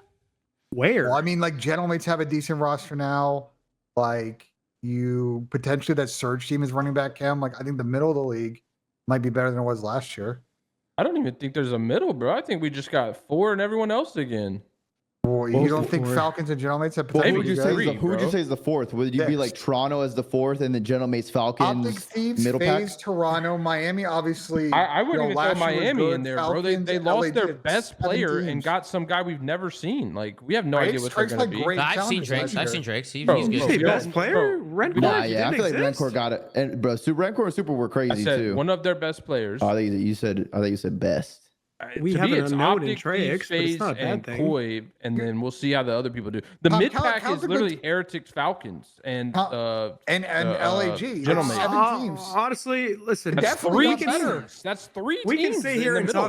Where?
Well, I mean, like Gentlemates have a decent roster now. Like you potentially that Surge team is running back cam. Like I think the middle of the league might be better than it was last year.
I don't even think there's a middle, bro. I think we just got 4 and everyone else again.
Well, you don't think Falcons and Gentlemates have
Well,
potential?
who would you say is the fourth? Would you be
Next.
like Toronto as the fourth and then Gentlemates, Falcons,
Optic Thieves,
middle pack?
FaZe, Toronto, Miami. Obviously,
I wouldn't even throw
last year was
Miami
good.
in there, bro.
Falcons,
They
LA
lost their
did
best
7
player and
teams.
got some guy we've never seen. Like we have no idea what they're
Drake's
gonna
like
be.
great.
I've seen
challenges
Drakes.
last
I've
year.
seen Drakes. He's
Bro,
good.
The best player?
Bro.
Rencor?
Nah, yeah, I feel like
exist?
Rencor got it. And bro, Rencor and Super were crazy
I said
too.
one of their best players.
I think you said best.
We
To
have
me,
an
it's
unknown in
Optic,
Trakes, but it's
FaZe,
not a bad
and
thing.
Koi, and then we'll see how the other people do. The mid pack
how's
is
the
literally
good-
Heretics, Falcons, and
and LAG.
Gentlemen.
That's 7 teams.
Honestly, listen,
That's
definitely
3
got better.
teams. That's 3
we
teams.
can sit
in
here
the
and
middle.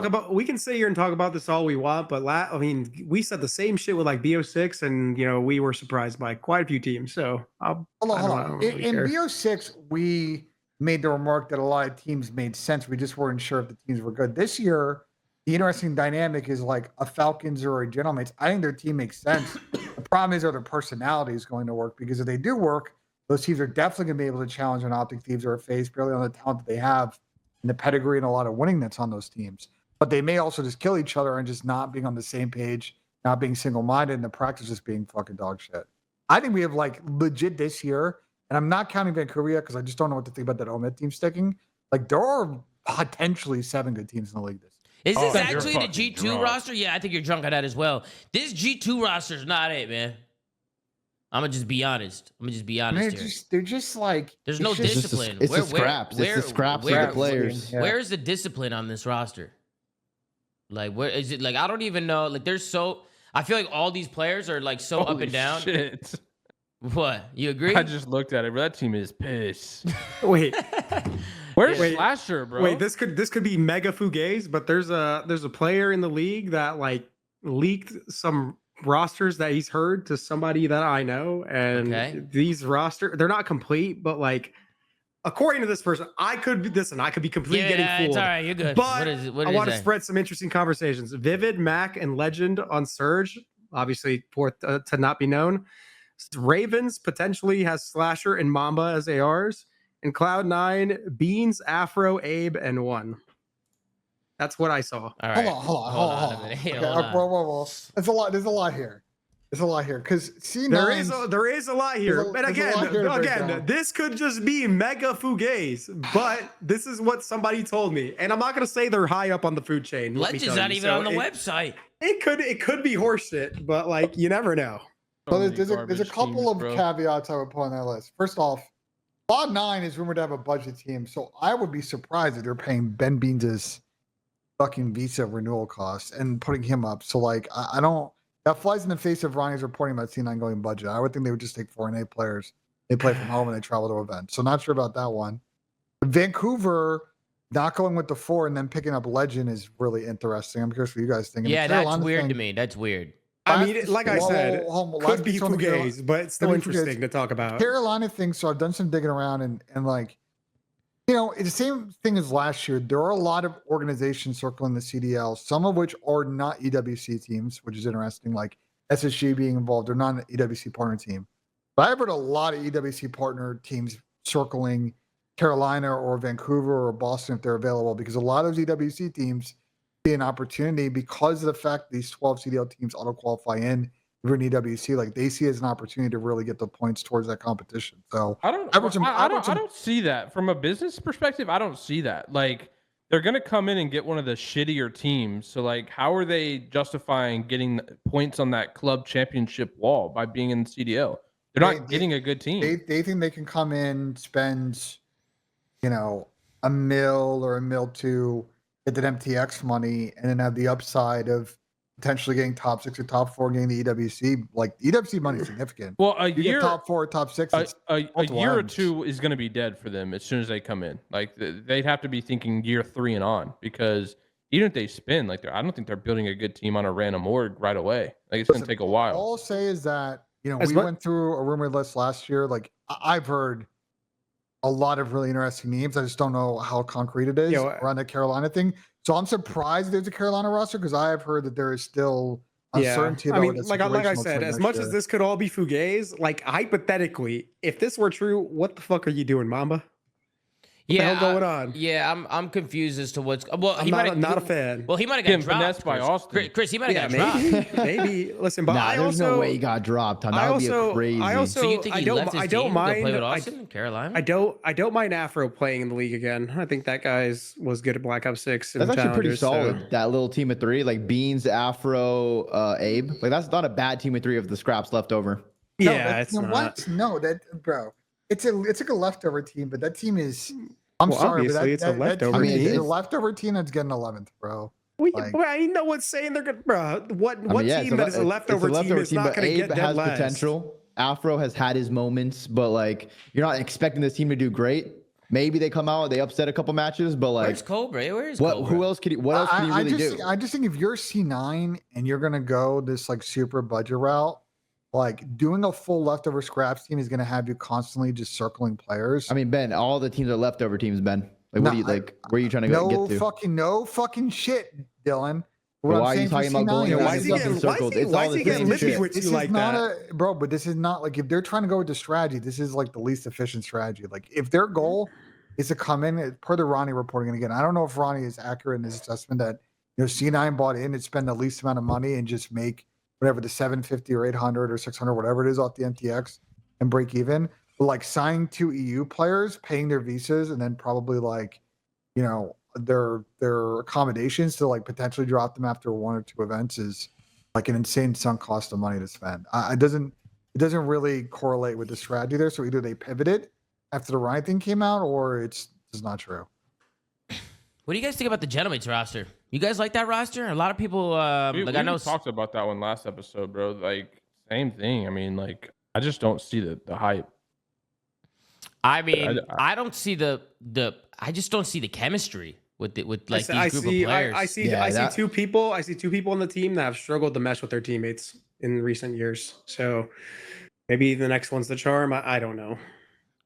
talk about this all we want, but I mean, we said the same shit with like BO6, and we were surprised by quite a few teams. So
Hold on. In BO6, we made the remark that a lot of teams made sense. We just weren't sure if the teams were good. This year, the interesting dynamic is like a Falcons or a Gentlemates. I think their team makes sense. The problem is, are their personalities going to work? Because if they do work, those teams are definitely going to be able to challenge an Optic Thieves or a FaZe purely on the talent that they have and the pedigree and a lot of winning that's on those teams. But they may also just kill each other and just not being on the same page, not being single-minded, and the practice just being fucking dog shit. I think we have like legit this year, and I'm not counting Vancouver yet because I just don't know what to think about that Omid team sticking. Like there are potentially 7 good teams in the league this year.
Is this
you're
actually the
fucking
G2
drunk.
roster? Yeah, I think you're drunk on that as well. This G2 roster's not it, man. I'm gonna just be honest. Here.
They're just like
There's no
just
discipline.
it's the scraps. It's the scraps of the players.
Yeah.
Where is the discipline on this roster? Like, where is it? Like, I don't even know. Like, I feel like all these players are like so up
Holy
and down.
Shit.
What? You agree?
I just looked at it, bro. That team is pissed.
wait,
Where's
Wait.
Slasher, bro?
wait, this could be mega fugazi, but there's a player in the league that like leaked some rosters that he's heard to somebody that I know, and
Okay.
these they're not complete, but like according to this person, I could be completely
yeah,
getting fooled.
it's all right. You're good.
But
what is it? What
I
did it
want to
say?
spread some interesting conversations. Vivid, Mac, and Legend on Surge. obviously fourth to not be known. Ravens potentially has Slasher and Mamba as ARs, and Cloud9, Beans, Afro, Abe, and One. That's what I saw.
All right.
Hold on a minute.
Hey,
Okay,
hold on.
whoa. There's a lot here. There's a lot here because C9.
There is a lot here. But again, this could just be mega fugazi. But this is what somebody told me, and I'm not gonna say they're high up on the food chain.
Legend's not even on the website.
It could be horseshit, but like you never know.
So there's a couple of caveats I would put on that list. First off, Cloud9 is rumored to have a budget team, so I would be surprised if they're paying Ben Beans' fucking visa renewal costs and putting him up. So like I don't. That flies in the face of Ronnie's reporting about C9 going budget. I would think they would just take 4-8 players. They play from home and they travel to events. So not sure about that one. Vancouver not going with the 4 and then picking up Legend is really interesting. I'm curious what you guys think.
Yeah, that's weird to me. That's weird.
I mean, like I said, could be fugazi, but it's still interesting to talk about.
Carolina thing. So I've done some digging around and like, you know, it's the same thing as last year. There are a lot of organizations circling the CDL, some of which are not EWC teams, which is interesting, like SSG being involved. They're not an EWC partner team. But I've heard a lot of EWC partner teams circling Carolina or Vancouver or Boston if they're available, because a lot of those EWC teams see an opportunity because of the fact these 12 CDL teams auto-qualify in for an EWC, like they see it as an opportunity to really get the points towards that competition. So
I don't see that from a business perspective. I don't see that. Like they're going to come in and get one of the shittier teams. So like, how are they justifying getting points on that club championship wall by being in the CDL? They're not getting a good team.
They think they can come in, spend, you know, $1 million or $1.2 million, get that MTX money, and then have the upside of potentially getting top 6 or top 4, getting the EWC. Like EWC money is significant.
Well,
you get top 4, top 6.
A year or two is going to be dead for them as soon as they come in. Like they'd have to be thinking year 3 and on, because even if they spin, like I don't think they're building a good team on a random org right away. Like it's going to take a while.
All I'll say is that, you know, we went through a rumor list last year. Like I've heard a lot of really interesting names. I just don't know how concrete it is around the Carolina thing. So I'm surprised there's a Carolina roster, because I have heard that there is still uncertainty.
I mean, like I said, as much as this could all be fugazi, like hypothetically, if this were true, what the fuck are you doing, Mamba? What the hell going on?
Yeah, I'm confused as to what's. Well,
I'm not a fan.
Well, he might have got dropped.
Finessed by Austin.
Chris, he might have got dropped.
Maybe. Listen, but
there's no way he got dropped. That would be crazy.
So you think he left his team to play with Austin in Carolina?
I don't mind Afro playing in the league again. I think that guy's was good at Black Ops 6.
That's actually pretty solid. So. That little team of 3, like Beans, Afro, Abe. Like that's not a bad team of 3 of the scraps left over.
Yeah, it's not.
What? No, bro. It's like a leftover team, but that team is. I'm sorry, but
it's a leftover team.
It's a leftover team that's getting 11th, bro.
I know what's saying they're good, bro. What team that is a leftover team is not going to get dead last?
Potential. Afro has had his moments, but like you're not expecting this team to do great. Maybe they come out, they upset a couple matches, but like
where's Cobra? Where's Cobra?
Who else could he? What else can he really do?
I just think if you're C9 and you're gonna go this like super budget route, like doing a full leftover scraps team is gonna have you constantly just circling players.
I mean, Ben, all the teams are leftover teams, Ben. Like, what do you like? Where are you trying to get to?
No fucking shit, Dylan.
Why are you talking about going
why is he getting lippy with you like that?
Bro, but this is not like, if they're trying to go with the strategy, this is like the least efficient strategy. Like if their goal is to come in, per the Ronnie reporting, and again, I don't know if Ronnie is accurate in his assessment that, you know, C9 bought in and spend the least amount of money and just make whatever the 750 or 800 or 600, whatever it is off the MTX and break even. But like signing 2 EU players, paying their visas, and then probably like, you know, their accommodations to like potentially drop them after 1 or 2 events is like an insane sunk cost of money to spend. It doesn't really correlate with the strategy there. So either they pivoted after the Ryan thing came out, or it's just not true.
What do you guys think about the Gentleman's roster? You guys like that roster? A lot of people I know
talked about that one last episode, bro. Like same thing. I mean, like I just don't see the hype.
I mean, I don't see I just don't see the chemistry with like these group of players.
I see 2 people. I see 2 people on the team that have struggled to mesh with their teammates in recent years. So maybe the next one's the charm. I don't know.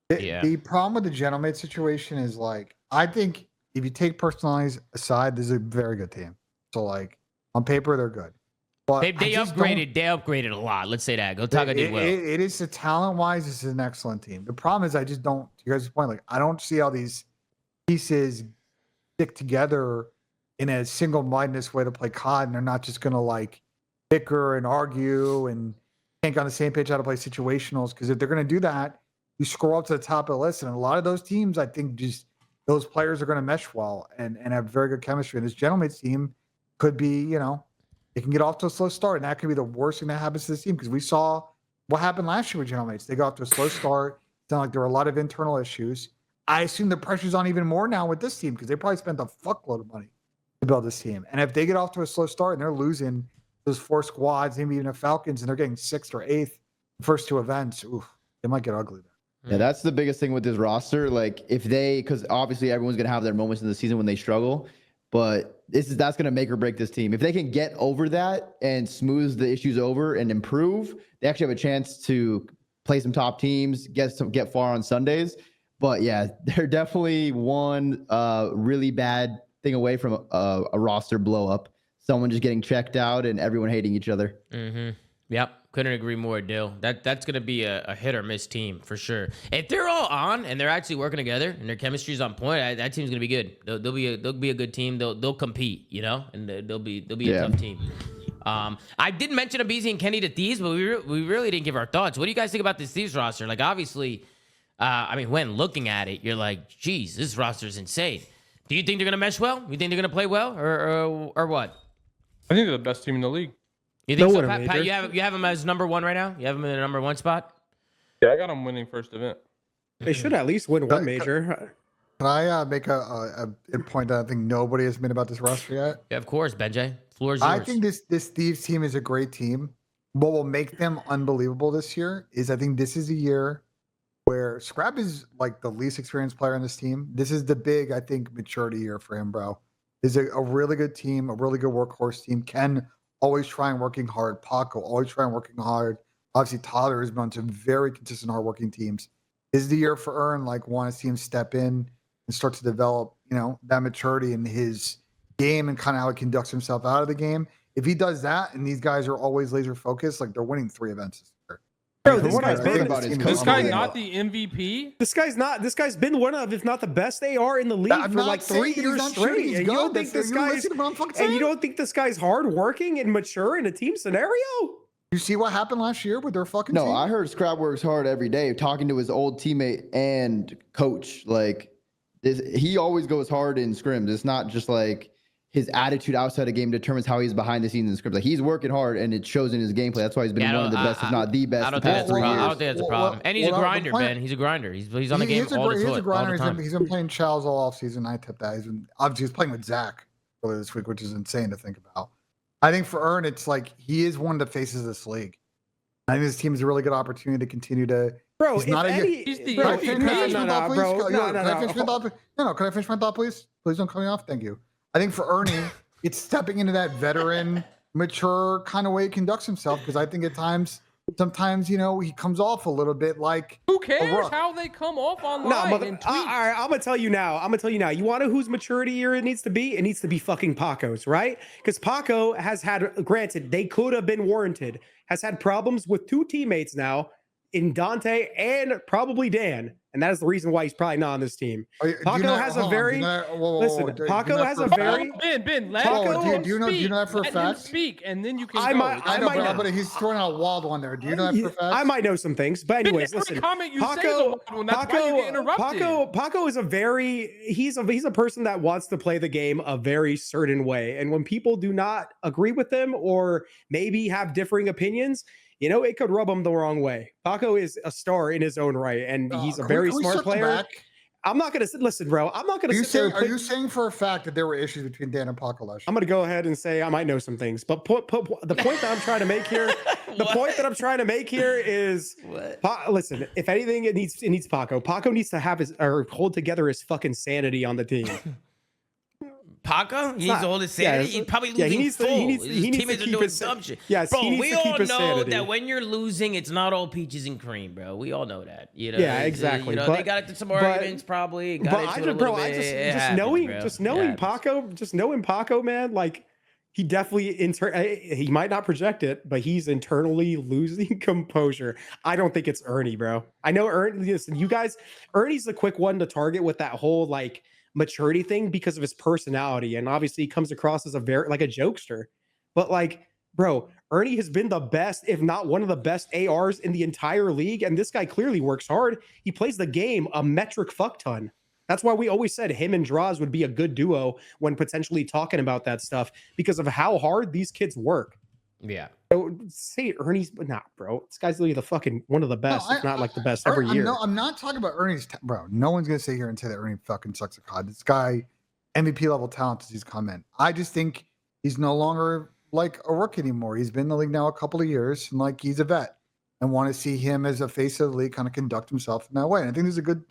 The problem with the Gentleman situation is like, I think if you take personalities aside, this is a very good team. So like on paper, they're good. But
They upgraded a lot. Let's say that. Go Taco did well.
It is the talent wise, this is an excellent team. The problem is I just don't, to you guys' point, like I don't see how these pieces stick together in a single-mindedness way to play COD, and they're not just gonna like bicker and argue and can't get on the same page how to play situationals. Because if they're gonna do that, you scroll up to the top of the list, and a lot of those teams, I think, just those players are gonna mesh well and have very good chemistry. And this gentleman's team could be, they can get off to a slow start, and that could be the worst thing that happens to this team because we saw what happened last year with Gentleman's. They got off to a slow start. It sounded like there were a lot of internal issues. I assume the pressure's on even more now with this team because they probably spent a fuckload of money to build this team. And if they get off to a slow start and they're losing those 4 squads, maybe even the Falcons, and they're getting 6th or 8th first 2 events, it might get ugly there.
Yeah, that's the biggest thing with this roster. Like because obviously everyone's gonna have their moments in the season when they struggle, but that's gonna make or break this team. If they can get over that and smooth the issues over and improve, they actually have a chance to play some top teams, get far on Sundays. But yeah, they're definitely one really bad thing away from a roster blow up. Someone just getting checked out and everyone hating each other.
Mm-hmm. Yep. Couldn't agree more, Dill. That's going to be a hit or miss team for sure. If they're all on and they're actually working together and their chemistry's on point, that team's going to be good. They'll be a good team. They'll compete, and they'll be a tough team. I did mention Abizi and Kenny to Thieves, but we really didn't give our thoughts. What do you guys think about this Thieves roster? Like, obviously, when looking at it, you're like, geez, this roster is insane. Do you think they're going to mesh well? You think they're going to play well or what?
I think they're the best team in the league.
You think so, Pat? You have them as number 1 right now? You have them in the number 1 spot?
Yeah, I got them winning first event.
They should at least win one major.
Can I make a point that I think nobody has made about this roster yet?
Yeah, of course, Benjay. Floor is yours.
I think this Thieves team is a great team. What will make them unbelievable this year is I think this is a year where Scrap is like the least experienced player on this team. This is the big, I think, maturity year for him, bro. This is a really good team, a really good workhorse team. Ken always trying working hard. Paco always trying working hard. Obviously, Tyler has been on some very consistent hardworking teams. This is the year for Ern, want to see him step in and start to develop, that maturity in his game and kind of how he conducts himself out of the game. If he does that, and these guys are always laser focused, they're winning 3 events this year.
Bro, this guy's
not the MVP.
This guy's been one of, if not the best AR in the league for like 3 years straight. And you don't think this guy's hardworking and mature in a team scenario?
You see what happened last year with their fucking team?
I heard Scrap works hard every day, talking to his old teammate and coach. He always goes hard in scrims. It's not just like his attitude outside the game determines how he's behind the scenes in scrims. Like, he's working hard, and it shows in his gameplay. That's why he's been one of the best, if not the best, the past 3 years.
I don't think that's a problem. And he's a grinder, Ben. He's a grinder. He's on the game all the time.
He's been playing Chals all offseason. I tip that. He's playing with Zach earlier this week, which is insane to think about. I think for Ern, it's like he is one of the faces of this league. I think this team is a really good opportunity to continue to.
Bro,
he's not
he's the
Can I finish my thought, please? Please don't cut me off. Thank you. I think for Ernie, it's stepping into that veteran, mature kind of way he conducts himself, because I think at times, sometimes, he comes off a little bit like.
Who cares how they come off online?
All right, I'm gonna tell you now. You want to know whose maturity year it needs to be? It needs to be fucking Paco's, right? Because Paco has had, granted, they could have been warranted, has had problems with 2 teammates now, in Dante and probably Dan, and that is the reason why he's probably not on this team. Paco has a very Paco has a very
Ben. Let him
do you know that for a fact?
Speak, and then you can.
I know, but he's throwing out a wild one there. Do you know that for a fact?
I might know some things, but anyways, listen. Paco is he's a person that wants to play the game a very certain way, and when people do not agree with them or maybe have differing opinions, it could rub him the wrong way. Paco is a star in his own right, and he's a very smart player. I'm not going to listen, bro. I'm not going to sit there.
Are you saying for a fact that there were issues between Dan and Paco last year?
I'm going to go ahead and say I might know some things, but the point that I'm trying to make here, is, listen. If anything, it needs Paco. Paco needs to have hold together his fucking sanity on the team.
Paco? He needs to hold his sanity. He's probably losing
he needs to keep his dumb shit. Yes, bro, we all know
that when you're losing, it's not all peaches and cream, bro. We all know that.
Yeah, exactly.
They got into some arguments probably. Just knowing Paco, man,
he definitely he might not project it, but he's internally losing composure. I don't think it's Ernie, bro. I know Ernie. Listen, you guys, Ernie's the quick one to target with that whole like maturity thing because of his personality, and obviously he comes across as a very like a jokester. But like, bro, Ernie has been the best, if not one of the best ARs in the entire league, and this guy clearly works hard. He plays the game a metric fuck ton. That's why we always said him and Draws would be a good duo when potentially talking about that stuff because of how hard these kids work.
Yeah.
So say Ernie's, but nah, bro. This guy's literally the fucking one of the best, if not like the best every year.
I'm not talking about Ernie's, bro. No one's gonna sit here and say that Ernie fucking sucks at COD. This guy, MVP level talent as he's come in. I just think he's no longer like a rookie anymore. He's been in the league now a couple of years, and like he's a vet. And want to see him as a face of the league kind of conduct himself in that way. And I think there's a good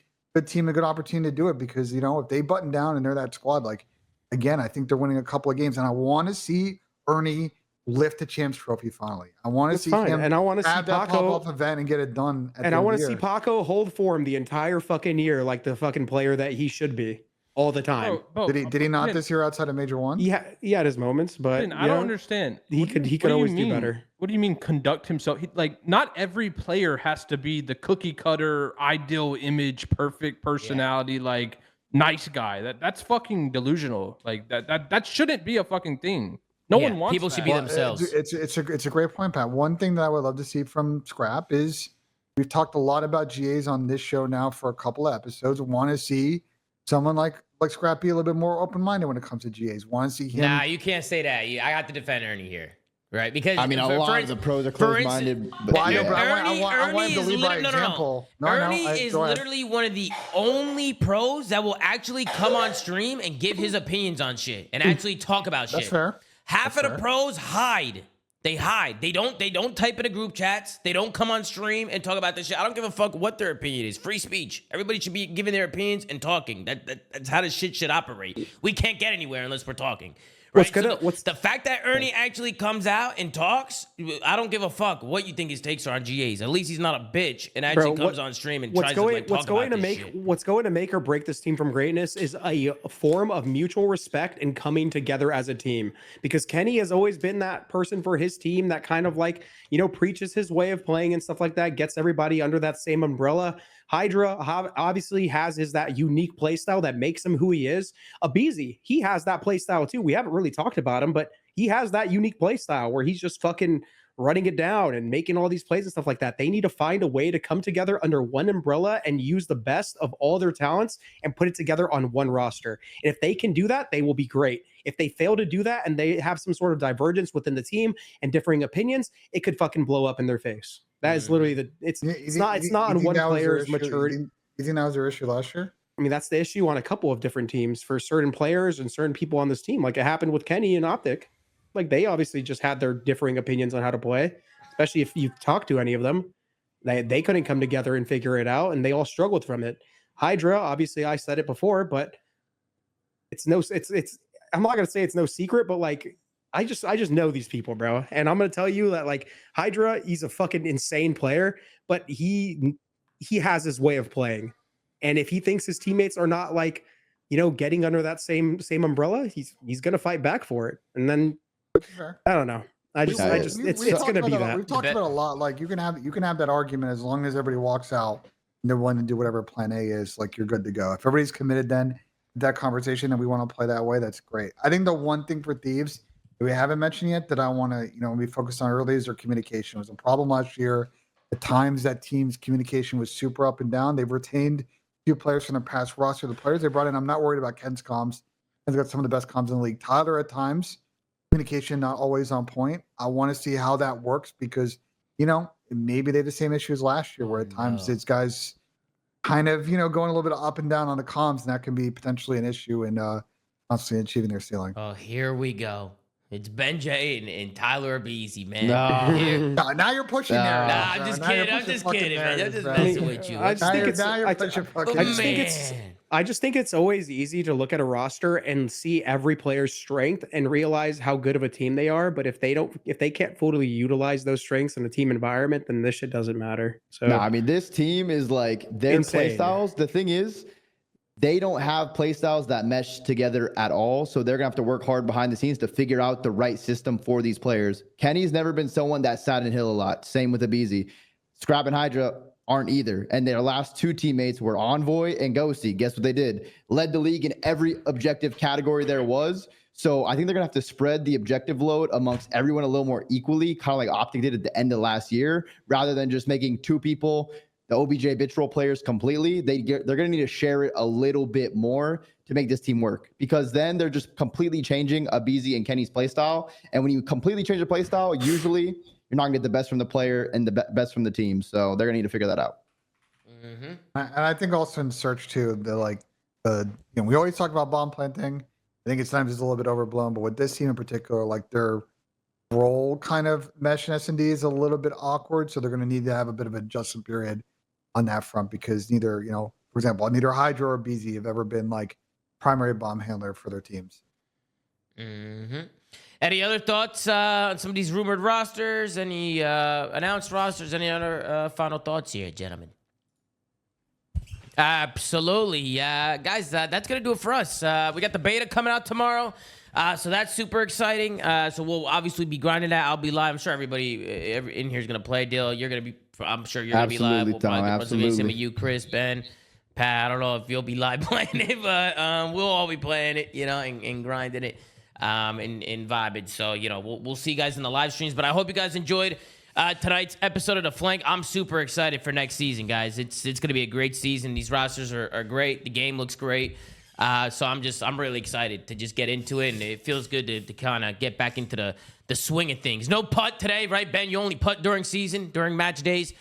team, a good opportunity to do it because, you know, if they button down and they're that squad, like, again, I think they're winning a couple of games. And I want to see Ernie lift the champs trophy finally. I want to see him
and I want to see
have that
Paco
pop-off event and get it done.
And I want to see Paco hold form the entire fucking year like the fucking player that he should be all the time.
Did he not this year outside of Major 1?
He had his moments, but
I don't understand.
He could always do better.
What do you mean conduct himself? Like, not every player has to be the cookie cutter, ideal image, perfect personality, like nice guy. That's fucking delusional. Like that shouldn't be a fucking thing. No one wants
people
that.
should be themselves.
It's a great point, Pat. One thing that I would love to see from Scrap is we've talked a lot about GAs on this show now for a couple of episodes. Want to see someone like Scrap be a little bit more open-minded when it comes to GAs. Want to see him.
Nah, you can't say that. I got to defend Ernie here. Right, because
I mean, a lot of the pros are closed-minded.
I want him to lead by example.
Ernie is literally one of the only pros that will actually come on stream and give his opinions on shit and actually talk about shit.
That's fair.
Half of the pros hide. They hide. They don't type in the group chats. They don't come on stream and talk about this shit. I don't give a fuck what their opinion is. Free speech. Everybody should be giving their opinions and talking. That's how this shit should operate. We can't get anywhere unless we're talking. Right? The fact that Ernie actually comes out and talks, I don't give a fuck what you think his takes are on GAs. At least he's not a bitch and actually comes on stream and tries to talk about this shit.
What's going to make or break this team from greatness is a form of mutual respect and coming together as a team. Because Kenny has always been that person for his team that kind of like, you know, preaches his way of playing and stuff like that, gets everybody under that same umbrella. Hydra obviously has that unique play style that makes him who he is. Abizi, he has that play style too. We haven't really talked about him, but he has that unique play style where he's just fucking running it down and making all these plays and stuff like that. They need to find a way to come together under one umbrella and use the best of all their talents and put it together on one roster. And if they can do that, they will be great. If they fail to do that and they have some sort of divergence within the team and differing opinions, it could fucking blow up in their face. That is literally it's not on one player's maturity.
You think that was their issue last year?
I mean, that's the issue on a couple of different teams for certain players and certain people on this team. Like it happened with Kenny and Optic. Like they obviously just had their differing opinions on how to play, especially if you talk to any of them. They couldn't come together and figure it out, and they all struggled from it. Hydra, obviously, I said it before, but it's I'm not gonna say it's no secret, but like I just know these people, bro. And I'm gonna tell you that like Hydra, he's a fucking insane player, but he has his way of playing. And if he thinks his teammates are not like, you know, getting under that same umbrella, he's gonna fight back for it. And then I don't know. It's gonna be that.
We've talked about a lot. Like you can have that argument as long as everybody walks out and they're willing to do whatever plan A is, like you're good to go. If everybody's committed then that conversation and we want to play that way, that's great. I think the one thing for Thieves that we haven't mentioned yet that I want to, we focused on early is their communication. It was a problem last year. At times that team's communication was super up and down. They've retained a few players from the past roster. The players they brought in, I'm not worried about Ken's comms. He's got some of the best comms in the league. Tyler at times, communication not always on point. I want to see how that works because, maybe they had the same issues last year where at times it's guys kind of, going a little bit up and down on the comms, and that can be potentially an issue in constantly achieving their ceiling.
Oh, here we go. It's Ben J and Tyler Abizi, man.
No, now you're pushing there.
Nah, I'm just kidding. I'm just kidding, man. I'm just messing with you.
I just think it's always easy to look at a roster and see every player's strength and realize how good of a team they are. But if they can't fully utilize those strengths in a team environment, then this shit doesn't matter. So
no, I mean this team is like their
insane.
play styles. The thing is, they don't have playstyles that mesh together at all. So they're going to have to work hard behind the scenes to figure out the right system for these players. Kenny's never been someone that sat in Hill a lot. Same with Abizi. Scrap and Hydra aren't either. And their last two teammates were Envoy and Ghosty. Guess what they did? Led the league in every objective category there was. So I think they're going to have to spread the objective load amongst everyone a little more equally, kind of like Optic did at the end of last year, rather than just making two people the OBJ bitch role players completely. They're going to need to share it a little bit more to make this team work, because then they're just completely changing Abizi and Kenny's playstyle. And when you completely change the playstyle, usually you're not going to get the best from the player and the best from the team. So they're going to need to figure that out.
And I think also in Search too, we always talk about bomb planting. I think it's sometimes it's a little bit overblown, but with this team in particular, like their role kind of mesh in S&D is a little bit awkward. So they're going to need to have a bit of an adjustment period on that front, because neither, for example, neither Hydra or BZ have ever been like primary bomb handler for their teams.
Any other thoughts on some of these rumored rosters? Any announced rosters? Any other final thoughts here, gentlemen? Absolutely. Guys, that's going to do it for us. We got the beta coming out tomorrow. So that's super exciting. So we'll obviously be grinding that. I'll be live. I'm sure everybody in here is going to play. Dale, you're going to be, I'm sure you're going to be live. We'll
Tom, absolutely.
Same with you, Chris, Ben, Pat. I don't know if you'll be live playing it, but we'll all be playing it, and grinding it, and vibing. So, we'll see you guys in the live streams, but I hope you guys enjoyed tonight's episode of The Flank. I'm super excited for next season, guys. It's going to be a great season. These rosters are great. The game looks great. So I'm really excited to just get into it, and it feels good to kind of get back into the swing of things. No putt today, right, Ben? You only putt during season, during match days.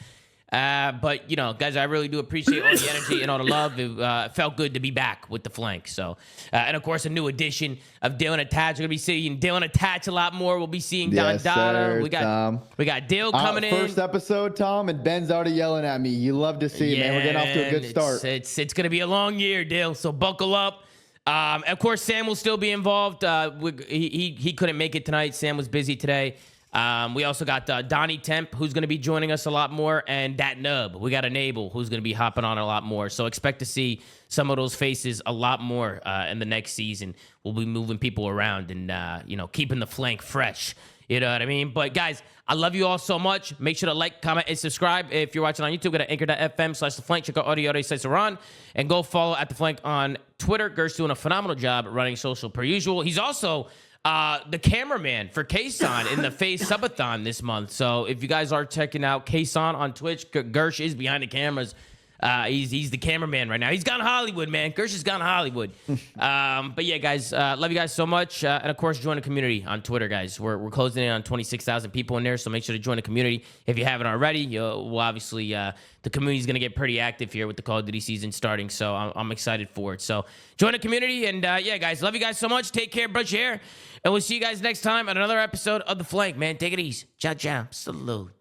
But, guys, I really do appreciate all the energy and all the love. It felt good to be back with the Flank. So, and of course, a new edition of Dylan Attach. We're going to be seeing Dylan Attach a lot more. We'll be seeing Don Dada. We got Dale coming in.
First episode, Tom, and Ben's already yelling at me. You love to see it, man. We're getting off to a good start.
It's going to be a long year, Dale, so buckle up. Of course, Sam will still be involved. He couldn't make it tonight. Sam was busy today. We also got Donnie Temp, who's going to be joining us a lot more, and that nub. We got Enable, who's going to be hopping on a lot more. So expect to see some of those faces a lot more in the next season. We'll be moving people around and keeping the Flank fresh. You know what I mean? But guys, I love you all so much. Make sure to like, comment, and subscribe. If you're watching on YouTube, go to anchor.fm/theflank. Check out audio sites are on. And go follow at The Flank on Twitter. Gert's doing a phenomenal job running social per usual. He's also the cameraman for Kason in the FaZe Subathon this month. So if you guys are checking out Kason on Twitch, Gersh is behind the cameras. He's the cameraman right now. He's gone Hollywood, man. Gersh has gone Hollywood. But yeah, guys, love you guys so much. And of course, join the community on Twitter, guys. We're closing in on 26,000 people in there, so make sure to join the community if you haven't already. Well, obviously, the community is going to get pretty active here with the Call of Duty season starting, so I'm excited for it. So join the community, and yeah, guys, love you guys so much. Take care, brush your hair, and we'll see you guys next time on another episode of The Flank, man. Take it easy. Ciao, ciao. Salute.